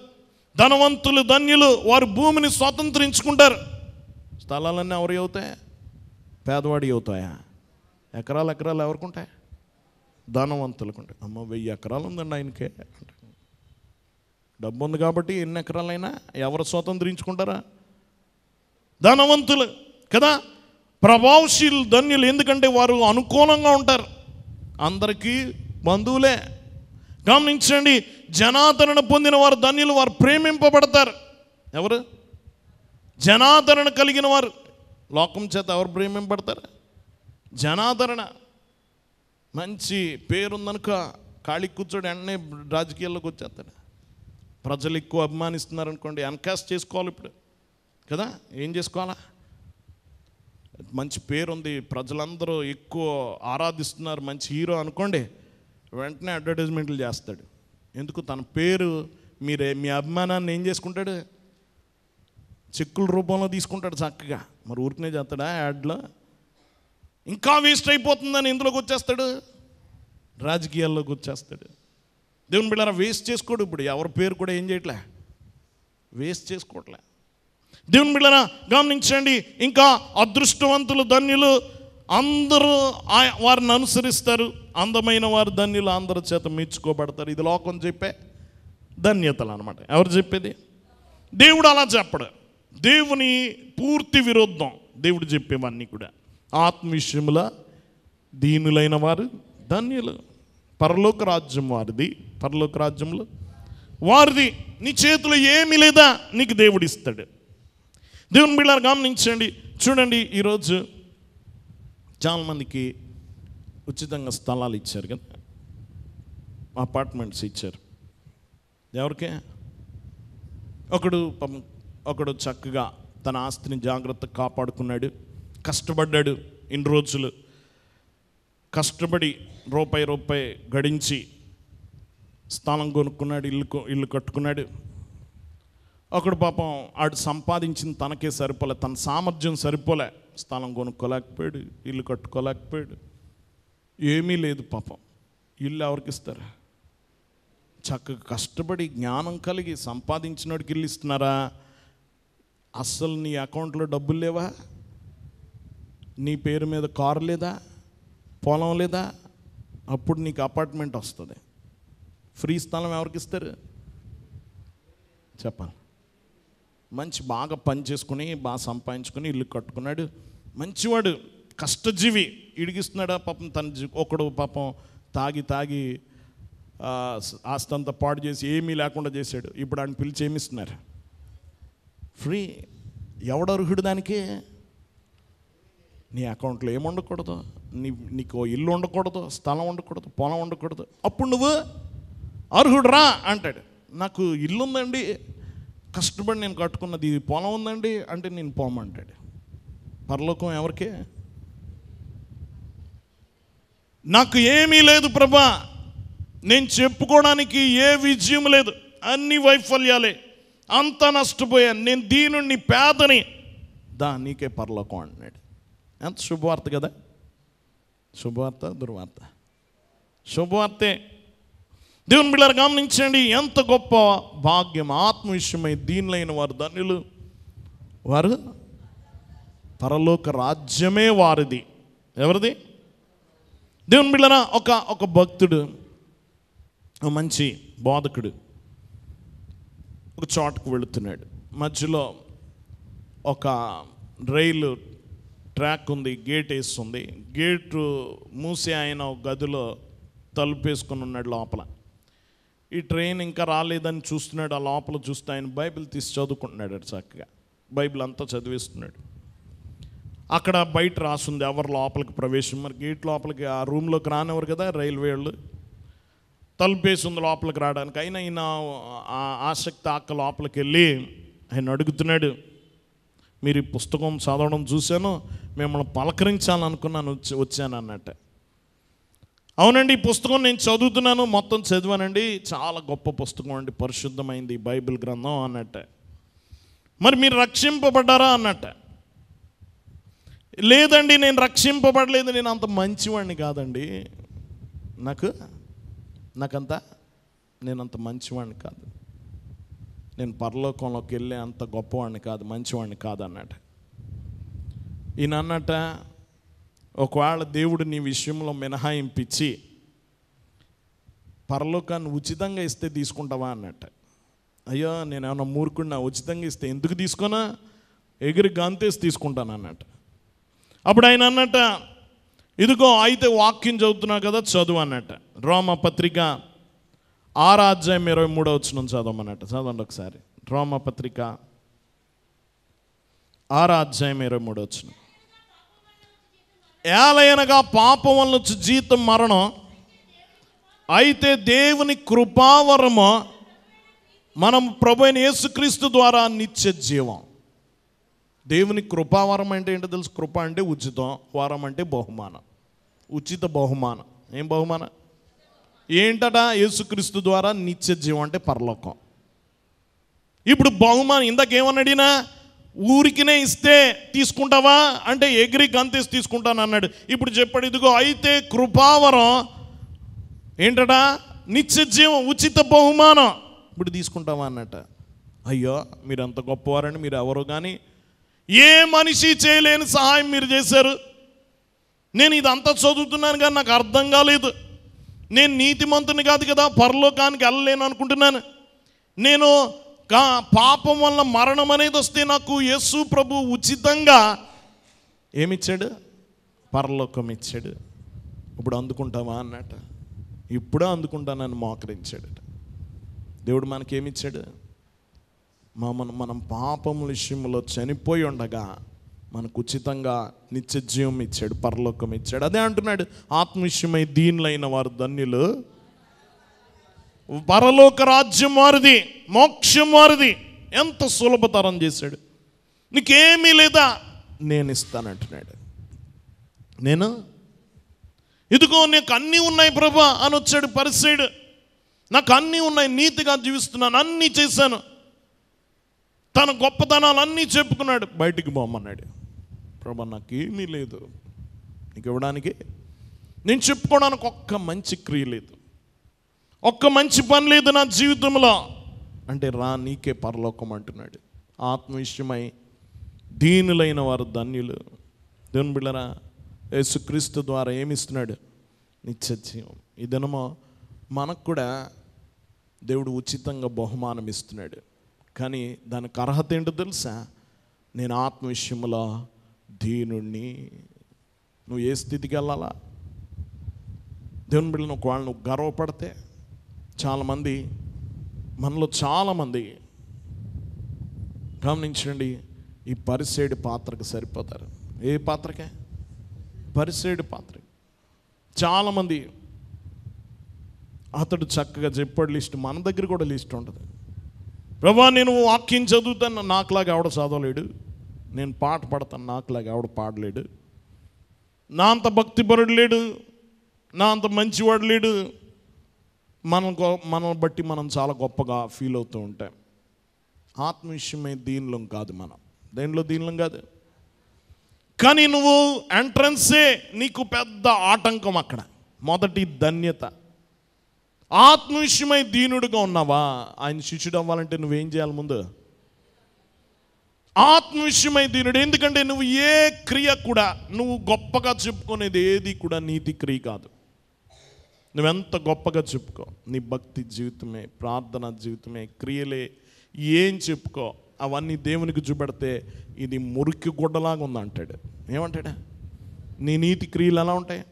ధనవంతులు ధన్యులు, వారు భూమిని స్వాతంత్రించుకుంటారు. స్థలాలన్నీ ఎవరి అవుతాయి? పేదవాడి అవుతాయా? ఎకరాలు ఎవరికి ఉంటాయి? ధనవంతులకు ఉంటాయి. అమ్మ 1000 ఎకరాలు ఉందండి ఆయనకే. డబ్బు ఉంది కాబట్టి ఎన్ని ఎకరాలైనా ఎవరు స్వతంత్రించుకుంటారా? ధనవంతులు కదా, ప్రభావశీలు, ధన్యులు. ఎందుకంటే వారు అనుకూలంగా ఉంటారు, అందరికీ బంధువులే. గమనించండి, జనాదరణ పొందిన వారు ధన్యులు, వారు ప్రేమింపబడతారు. ఎవరు? జనాదరణ కలిగిన వారు. లోకం చేత ఎవరు ప్రేమింపబడతారు? జనాదరణ. మంచి పేరుందనుక ఖాళీ కూర్చోడు, వెంటనే రాజకీయాల్లోకి వచ్చేస్తాడు. ప్రజలు ఎక్కువ అభిమానిస్తున్నారు అనుకోండి, ఎన్కాస్ట్ చేసుకోవాలి ఇప్పుడు కదా. ఏం చేసుకోవాలా? మంచి పేరుంది, ప్రజలందరూ ఎక్కువ ఆరాధిస్తున్నారు, మంచి హీరో అనుకోండి, వెంటనే అడ్వర్టైజ్మెంట్లు చేస్తాడు. ఎందుకు? తన పేరు మీ అభిమానాన్ని ఏం చేసుకుంటాడు? చెక్కుల రూపంలో తీసుకుంటాడు చక్కగా. మరి ఊరికనే చేస్తాడా యాడ్లో? ఇంకా వేస్ట్ అయిపోతుందని ఎందులోకి వచ్చేస్తాడు? రాజకీయాల్లోకి వచ్చేస్తాడు. దేవుని బిడ్డలారా, వేస్ట్ చేసుకోడు. ఇప్పుడు ఎవరి పేరు కూడా ఏం చేయట్లే, వేస్ట్ చేసుకోవట్లే. దేవుని బిడ్డలారా గమనించండి, ఇంకా అదృష్టవంతులు, ధన్యులు, అందరూ వారిని అనుసరిస్తారు. అందమైన వారు ధన్యులు, అందరి చేత మెచ్చుకోబడతారు. ఇది లోకం చెప్పే ధన్యతలు అన్నమాట. ఎవరు చెప్పేది? దేవుడు అలా చెప్పడు. దేవుని పూర్తి విరుద్ధం దేవుడు చెప్పేవన్నీ కూడా. ఆత్మ విషయముల దీనులైన వారు ధన్యులు, పరలోక రాజ్యం వారిది. పరలోక రాజ్యంలో వారిది. నీ చేతిలో ఏమీ లేదా, నీకు దేవుడు ఇస్తాడు. దేవుని బిడ్డలారా గమనించండి, చూడండి, ఈరోజు చాలామందికి ఉచితంగా స్థలాలు ఇచ్చారు కదా, అపార్ట్మెంట్స్ ఇచ్చారు. ఎవరికే? ఒకడు చక్కగా తన ఆస్తిని జాగ్రత్తగా కాపాడుకున్నాడు, కష్టపడ్డాడు, ఇన్ని రోజులు కష్టపడి రూపాయి గడించి స్థలం కొనుక్కున్నాడు, ఇల్లు కట్టుకున్నాడు. ఒకడు పాపం ఆడు సంపాదించిన తనకే సరిపోలే, తన సామర్థ్యం సరిపోలే, స్థలం కొనుక్కోలేకపోయాడు, ఇల్లు కట్టుకోలేకపోయాడు, ఏమీ లేదు పాపం. ఇల్లు ఎవరికి ఇస్తారు? చక్కగా కష్టపడి జ్ఞానం కలిగి సంపాదించినోడికి ఇల్లు ఇస్తున్నారా? అస్సలు నీ అకౌంట్లో డబ్బులు లేవా? నీ పేరు మీద కారు లేదా? పొలం లేదా? అప్పుడు నీకు అపార్ట్మెంట్ వస్తుంది. ఫ్రీ స్థలం ఎవరికి ఇస్తారు చెప్పాలి? మంచి బాగా పని చేసుకుని బాగా సంపాదించుకొని ఇల్లు కట్టుకున్నాడు, మంచివాడు, కష్టజీవి. ఇడిగిస్తున్నాడా పాపం? ఒకడు పాపం తాగి ఆస్తి అంతా పాడు చేసి ఏమీ లేకుండా చేశాడు. ఇప్పుడు ఆయన పిలిచి ఏమిస్తున్నారు? ఫ్రీ. ఎవడర్హుడు దానికి? నీ అకౌంట్లో ఏమి ఉండకూడదు, నీకు ఇల్లు ఉండకూడదు, స్థలం ఉండకూడదు, పొలం ఉండకూడదు. అప్పుడు నువ్వు అర్హుడు రా అంటాడు. నాకు ఇల్లు ఉందండి, కష్టపడి నేను కట్టుకున్నది, పొలం ఉందండి అంటే నేను పోమంటాడు. పరలోకం ఎవరికే? నాకు ఏమీ లేదు ప్రభా, నేను చెప్పుకోవడానికి ఏ విజయం లేదు, అన్ని వైఫల్యాలే, అంతా నష్టపోయాను, నేను దీనుణ్ణి, పేదని, నీకే పరలోకం అంటున్నాడు. ఎంత శుభవార్త కదా! శుభవార్త దుర్వార్త? శుభవార్తే. దేవుని బిడ్డలారా గమనించండి, ఎంత గొప్ప భాగ్యం. ఆత్మ విషయమై దీనులైన వారు ధన్యులు, వారు పరలోక రాజ్యమే వారిది. ఎవరిది? దేవుని బిడ్డలారా, ఒక భక్తుడు, ఒక మంచి బోధకుడు ఒక చోటకు వెళుతున్నాడు. మధ్యలో ఒక రైలు ట్రాక్ ఉంది, గేట్ వేస్తుంది. గేటు మూసి ఆయన ఒక గదిలో తలుపేసుకుని ఉన్నాడు లోపల. ఈ ట్రైన్ ఇంకా రాలేదని చూస్తున్నాడు. ఆ లోపల చూస్తే ఆయన బైబిల్ తీసి చదువుకుంటున్నాడు. చక్కగా బైబిల్ అంతా చదివేస్తున్నాడు. అక్కడ బయట రాసుంది ఎవరు లోపలికి ప్రవేశం. మరి గేట్ లోపలికి, ఆ రూమ్లోకి రానివ్వరు కదా రైల్వే వాళ్ళు, తలుపేసి ఉంది లోపలికి రావడానికి. అయినా ఈయన ఆసక్తి ఆక్క లోపలికి వెళ్ళి ఆయన అడుగుతున్నాడు, మీరు ఈ పుస్తకం చదవడం చూశాను, మిమ్మల్ని పలకరించాలనుకున్నాను, వచ్చాను అన్నట్టు. అవునండి, ఈ పుస్తకం నేను చదువుతున్నాను, మొత్తం చదివానండి, చాలా గొప్ప పుస్తకం అండి, పరిశుద్ధమైంది బైబిల్ గ్రంథం అన్నట్టు. మరి మీరు రక్షింపబడ్డారా అన్నట్ట. లేదండి, నేను రక్షింపబడలేదు, నేను అంత మంచివాడిని కాదండి, నేనంత మంచివాడిని కాదు, నేను పరలోకంలోకి వెళ్ళే అంత గొప్పవాడిని కాదు, మంచివాడిని కాదు అన్నట్టు. ఈయన అన్నట, ఒకవేళ దేవుడు నీ విషయంలో మినహాయింపించి పరలోకాన్ని ఉచితంగా ఇస్తే తీసుకుంటావా అన్నట్ట. అయ్యో నేనేమన్నా మూర్ఖుడినా, ఉచితంగా ఇస్తే ఎందుకు తీసుకోనా, ఎగిరి గంతేసి తీసుకుంటాను అన్నట్టు. అప్పుడు ఆయన అన్నట్ట, ఇదిగో అయితే వాక్యం చదువుతున్నా కదా చదువు అన్నట్ట. రోమపత్రిక 6:23 చదవమన్నట్టు. చదవండి ఒకసారి. రోమపత్రిక 6:23. ఏలయనగా పాపం వలన వచ్చి జీతం మరణం, అయితే దేవుని కృపావరము మనం ప్రభువైన యేసుక్రీస్తు ద్వారా నిత్య జీవం. దేవుని కృపావరం అంటే ఏంటో తెలుసు? కృప అంటే ఉచితం, వరం అంటే బహుమానం. ఉచిత బహుమానం. ఏం బహుమానం? ఏంటట? యేసుక్రీస్తు ద్వారా నిత్య జీవం అంటే పరలోకం. ఇప్పుడు బహుమానం ఇందాకేమన్నాడినా, ఊరికినే ఇస్తే తీసుకుంటావా అంటే ఎగిరి గంతేసి తీసుకుంటాను అన్నాడు. ఇప్పుడు చెప్పాడు, ఇదిగో అయితే కృపావరం ఏంటట? నిత్య జీవం, ఉచిత బహుమానం. ఇప్పుడు తీసుకుంటావా అన్నట్ట. అయ్యో మీరు అంత గొప్పవారని, మీరు ఎవరు కానీ ఏ మనిషి చేయలేని సహాయం మీరు చేశారు. నేను ఇదంతా చదువుతున్నాను కానీ నాకు అర్థం కాలేదు. నేను నీతిమంతుని కాదు కదా, పరలోకానికి వెళ్ళలేను అనుకుంటున్నాను. నేను పాపం వల్ల మరణం అనేది వస్తే నాకు యేసు ప్రభు ఉచితంగా ఏమిచ్చాడు? పరలోకం ఇచ్చాడు. ఇప్పుడు అందుకుంటావా అన్నట్ట. ఇప్పుడే అందుకుంటానని మోకరించాడట. దేవుడు మనకేమిచ్చాడు? మనం పాపముల విషయంలో చనిపోయి ఉండగా మనకు ఉచితంగా నిత్య జీవం ఇచ్చాడు, పరలోకం ఇచ్చాడు. అదే అంటున్నాడు, ఆత్మ విషయమై దీనులైన వారు ధన్యులు, పరలోక రాజ్యం వారిది, మోక్షం వారిది. ఎంత సులభతరం చేశాడు. నీకేమీ లేదా, నేను ఇస్తానంటున్నాడు. నేను ఇదిగో నీకు అన్నీ ఉన్నాయి ప్రభా అని వచ్చాడు పరిసయ్యుడు. నాకు అన్నీ ఉన్నాయి, నీతిగా జీవిస్తున్నాను, అన్నీ చేశాను. తన గొప్పతనాలు అన్నీ చెప్పుకున్నాడు. బయటికి పోమన్నాడు. ప్రభా నాకేమీ లేదు నీకు ఇవ్వడానికి, నేను చెప్పుకోవడానికి ఒక్క మంచి క్రియ లేదు, ఒక్క మంచి పని లేదు నా జీవితంలో అంటే రా నీకే పరలోకం అంటున్నాడు. ఆత్మ విషయమై దీనులైన వారు ధన్యులు. దేవుని బిడ్డలారా, యేసుక్రీస్తు ద్వారా ఏమిస్తున్నాడు? నిత్య జీవం. ఈ దినమో మనకు కూడా దేవుడు ఉచితంగా బహుమానం ఇస్తున్నాడు. కానీ దానికి అర్హత ఏంటో తెలుసా? నేను ఆత్మ విషయంలో దీనుణ్ణి. నువ్వు ఏ స్థితికి వెళ్ళాలా? దేవుని బిడ్డలను ఒకవేళ నువ్వు గర్వపడితే, చాలామంది మనలో చాలామంది గమనించండి, ఈ పరిసేడు పాత్రకు సరిపోతారు. ఏ పాత్రకే? పరిసేడు పాత్ర. చాలామంది అతడు చక్కగా చెప్పాడు లిస్ట్, మన దగ్గర కూడా లిస్ట్ ఉంటుంది. ప్రభా నేను వాక్యం చదువుతాను, నాకులాగా ఎవడ చదవలేడు. నేను పాట పాడతాను, నాకులాగా ఎవడ పాడలేడు. నా అంత భక్తిపరుడు లేడు, నా అంత మంచివాడు లేడు. మనల్ని బట్టి మనం చాలా గొప్పగా ఫీల్ అవుతూ ఉంటాం. ఆత్మ విషయమై దీనిలో కాదు, మనం దేనిలో దీనిలో కాదు. కానీ నువ్వు ఎంట్రన్సే నీకు పెద్ద ఆటంకం. అక్కడ మొదటి ధన్యత. ఆత్మ విషయమై దీనుడుగా ఉన్నావా? ఆయన శిష్యుడు అవ్వాలంటే నువ్వేం చేయాలి? ముందు ఆత్మ విషయమై దీనుడు. ఎందుకంటే నువ్వు ఏ క్రియ కూడా, నువ్వు గొప్పగా చెప్పుకునేది ఏది కూడా నీతి క్రియ కాదు. నువ్వెంత గొప్పగా చెప్పుకో, నీ భక్తి జీవితమే, ప్రార్థన జీవితమే, క్రియలే ఏం చెప్పుకో, అవన్నీ దేవునికి చూపెడితే ఇది మురికి గుడ్డలాగా ఉంది అంటాడు. ఏమంటాడా? నీ నీతి క్రియలు ఎలా ఉంటాయి?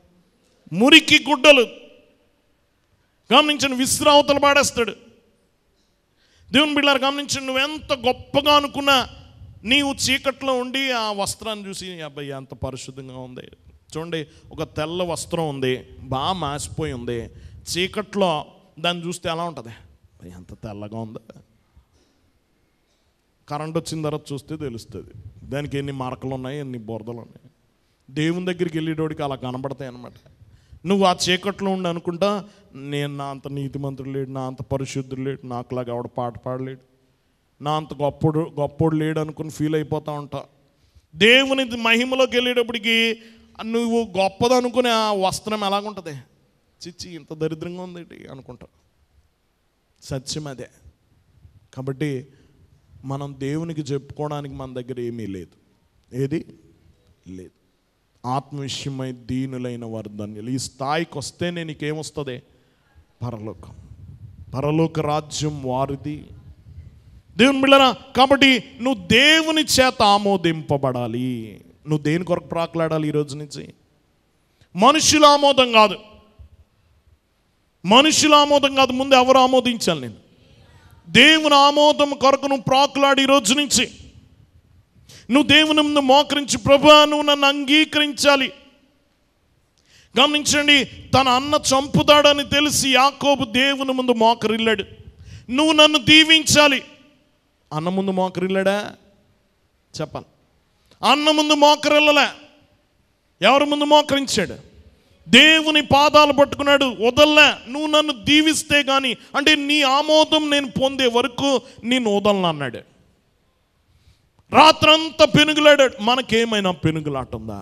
మురికి గుడ్డలు. గమనించండి, విశ్రావతలు పాడేస్తాడు. దేవుని బిడ్డలారా గమనించండి, నువ్వెంత గొప్పగా అనుకున్నా నీవు చీకట్లో ఉండి ఆ వస్త్రాన్ని చూసి అబ్బాయి ఎంత పరిశుద్ధంగా ఉంది. చూడండి, ఒక తెల్ల వస్త్రం ఉంది, బాగా మాసిపోయి ఉంది, చీకట్లో దాన్ని చూస్తే ఎలా ఉంటుంది? ఎంత తెల్లగా ఉందో. కరెంట్ వచ్చిన తర్వాత చూస్తే తెలుస్తుంది దానికి ఎన్ని మరకలు ఉన్నాయి, ఎన్ని బురదలు ఉన్నాయి. దేవుని దగ్గరికి వెళ్ళేటోడికి అలా కనబడతాయి అన్నమాట. నువ్వు ఆ చీకట్లో ఉండి అనుకుంటా, నేను నా అంత నీతిమంతుడు లేడు, నా అంత పరిశుద్ధుడు లేడు, నాకులాగా ఎవడ పాట పాడలేడు, నా అంత గొప్పోడు లేడు అనుకుని ఫీల్ అయిపోతూ ఉంటా. దేవుని మహిమలోకి వెళ్ళేటప్పటికి నువ్వు గొప్పది అనుకునే ఆ వస్త్రం ఎలాగుంటుంది? చిచ్చి ఇంత దరిద్రంగా ఉంది అనుకుంటావు. సత్యం అదే. కాబట్టి మనం దేవునికి చెప్పుకోవడానికి మన దగ్గర ఏమీ లేదు. ఏది? లేదు. ఆత్మ విషయమై దీనులైన వారు ధన్యులు. ఈ స్థాయికి వస్తేనే నీకేమొస్తుంది? పరలోకం. పరలోక రాజ్యం వారిది. దేవుని బిడ్డలారా, కాబట్టి నువ్వు దేవుని చేత ఆమోదింపబడాలి. నువ్వు దేని కొరకు ప్రాకులాడాలి ఈరోజు నుంచి? మనుషుల ఆమోదం కాదు, మనుషుల ఆమోదం కాదు. ముందు ఎవరు ఆమోదించాలి? నేను దేవుని ఆమోదం కొరకు నువ్వు ప్రాకులాడి ఈరోజు నుంచి. నువ్వు దేవుని ముందు మోకరించి, ప్రభువా నువ్వు నన్ను అంగీకరించాలి. గమనించండి, తన అన్న చంపుతాడని తెలిసి యాకోబు దేవుని ముందు మోకరిల్లాడు. నువ్వు నన్ను దీవించాలి. అన్న ముందు మోకరిల్లాడా? చెప్పాలి. అన్న ముందు మోకరిల్లలే. ఎవరి ముందు మోకరించాడు? దేవుని పాదాలు పట్టుకున్నాడు. వదల్లా, నువ్వు నన్ను దీవిస్తే కానీ, అంటే నీ ఆమోదం నేను పొందే వరకు నేను వదలను అన్నాడు. రాత్రంతా పెనుగులాడాడు. మనకేమైనా పెనుగులాట ఉందా?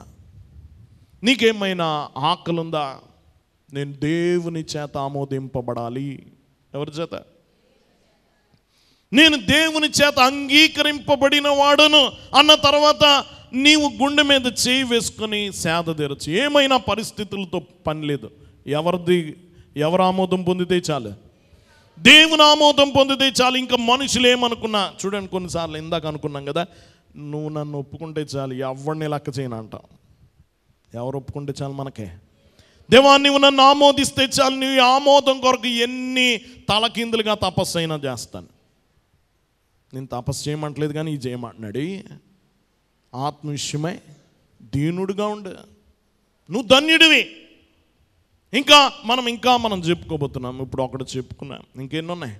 నీకేమైనా ఆకలి ఉందా? నేను దేవుని చేత ఆమోదింపబడాలి. ఎవరి చేత? నేను దేవుని చేత అంగీకరింపబడిన వాడును అన్న తర్వాత నీవు గుండె మీద చేయి వేసుకొని సేద తీరచ్చు. ఏమైనా పరిస్థితులతో పని లేదు. ఎవరు ఆమోదం పొందితే చాలు, దేవుని ఆమోదం పొందితే చాలు. ఇంకా మనుషులు ఏమనుకున్నా చూడండి, కొన్నిసార్లు ఇందాక అనుకున్నాం కదా, నువ్వు నన్ను ఒప్పుకుంటే చాలు, ఎవరిని లెక్క చేయను అంటాం. ఎవరు ఒప్పుకుంటే చాలు మనకే? దేవా నువ్వు నన్ను ఆమోదిస్తే చాలు, నీ ఆమోదం కొరకు ఎన్ని తలకిందులుగా తపస్సు అయినా చేస్తాను. నేను తపస్సు చేయమంటలేదు కానీ ఇది చేయమంటున్నాడు. ఆత్మ విషయమై దీనుడుగా ఉండు, నువ్వు ధన్యుడివి. ఇంకా మనం చెప్పుకోబోతున్నాం. ఇప్పుడు ఒకటి చెప్పుకున్నాం, ఇంకెన్ని ఉన్నాయి?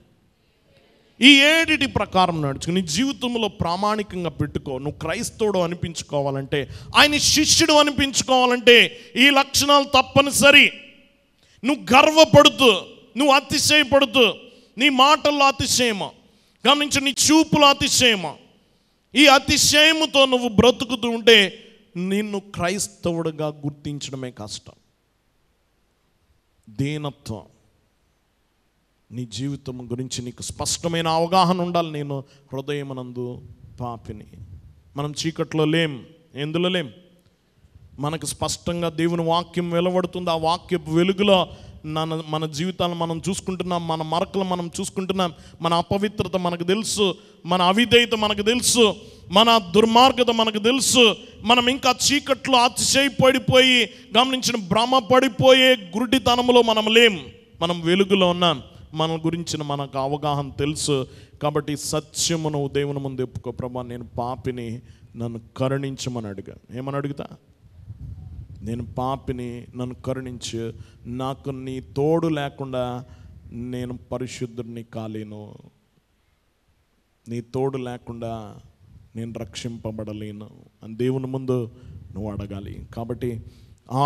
ఈ 7 ప్రకారం నడుచుకు నీ జీవితంలో ప్రామాణికంగా పెట్టుకో. నువ్వు క్రైస్తవుడు అనిపించుకోవాలంటే, ఆయన శిష్యుడు అనిపించుకోవాలంటే ఈ లక్షణాలు తప్పనిసరి. నువ్వు గర్వపడుతూ, నువ్వు అతిశయపడుతూ, నీ మాటల్లో అతిశయమో, గమనించి నీ చూపులో అతిశయమో, ఈ అతిశయముతో నువ్వు బ్రతుకుతూ ఉంటే నిన్ను క్రైస్తవుడిగా గుర్తించడమే కష్టం. దీనత్వం, నీ జీవితం గురించి నీకు స్పష్టమైన అవగాహన ఉండాలి. నేను హృదయమునందు పాపిని. మనం చీకట్లో లేం. ఎందులో లేం? మనకు స్పష్టంగా దేవుని వాక్యం వెలువడుతుంది. ఆ వాక్యపు వెలుగులో మన జీవితాలను మనం చూసుకుంటున్నాం, మన మరకలు మనం చూసుకుంటున్నాం. మన అపవిత్రత మనకు తెలుసు, మన అవిధేయత మనకు తెలుసు, మన దుర్మార్గత మనకు తెలుసు. మనం ఇంకా చీకట్లో అతిశయపడిపోయి, గమనించిన భ్రమ పడిపోయే గురుడితనంలో మనం లేం. మనం వెలుగులో ఉన్నాం. మన గురించిన మనకు అవగాహన తెలుసు. కాబట్టి సత్యమును దేవుని ముందు ఒప్పుకో. ప్రభా నేను పాపిని, నన్ను కరుణించమని అడుగా. ఏమని అడుగుతా? నేను పాపిని, నన్ను కరుణించు. నాకు నీ తోడు లేకుండా నేను పరిశుద్ధుడిని కాలేను. నీ తోడు లేకుండా నేను రక్షింపబడలేను అని దేవుని ముందు నువ్వు అడగాలి. కాబట్టి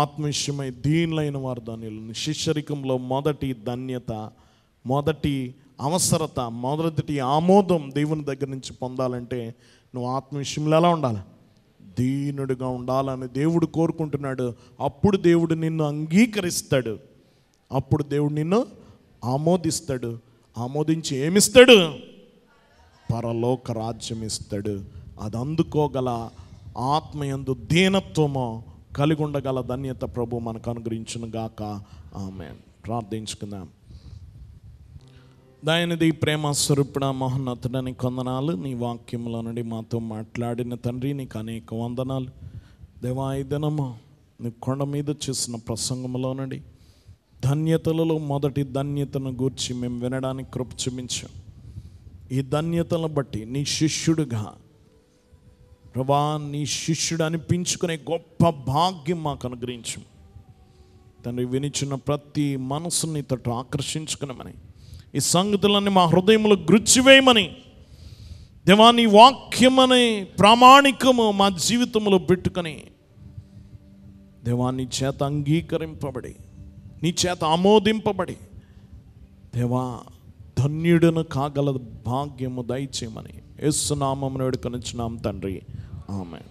ఆత్మవిషయమై దీనులైన వారు ధన్యులు. శిష్యరికంలో మొదటి ధన్యత, మొదటి అవసరత, మొదటి ఆమోదం దేవుని దగ్గర నుంచి పొందాలంటే నువ్వు ఆత్మవిషయంలో ఎలా ఉండాలి? దీనుడుగా ఉండాలని దేవుడు కోరుకుంటున్నాడు. అప్పుడు దేవుడు నిన్ను అంగీకరిస్తాడు. అప్పుడు దేవుడు నిన్ను ఆమోదిస్తాడు. ఆమోదించి ఏమిస్తాడు? పరలోక రాజ్యం ఇస్తాడు. అది అందుకోగల ఆత్మయందు దీనత్వము కలిగి ఉండగల ధన్యత ప్రభు మనకు అనుగ్రహించును గాక. ఆమేన్. ప్రార్థించుకుందాం. దయనిధి ప్రేమ స్వరూపుడ మహోన్నతుడని కొందనాలు. నీ వాక్యంలో నుండి మాతో మాట్లాడిన తండ్రి నీకు అనేక వందనాలు. దేవా ఈ దినము నీ కొండ మీద చేసిన ప్రసంగంలో నుండి ధన్యతలలో మొదటి ధన్యతను గూర్చి మేము వినడానికి కృప చూపించాం. ఈ ధన్యతలను బట్టి నీ శిష్యుడుగా ప్రభా, నీ శిష్యుడు అనిపించుకునే గొప్ప భాగ్యం మాకు అనుగ్రహించు తండ్రి. వినిచున్న ప్రతి మనసుని తట్టు ఆకర్షించుకునమని, ఈ సంగతులన్నీ మా హృదయంలో గుచ్చివేయమని, దేవా నీ వాక్యమనే ప్రామాణికము మా జీవితంలో పెట్టుకొని దేవా నీ చేత అంగీకరింపబడి, నీ చేత ఆమోదింపబడి దేవా ధన్యుడును కాగల భాగ్యము దయచేయమని యేసు నామమున వేడుకొనుచున్నాం తండ్రి. ఆమేన్.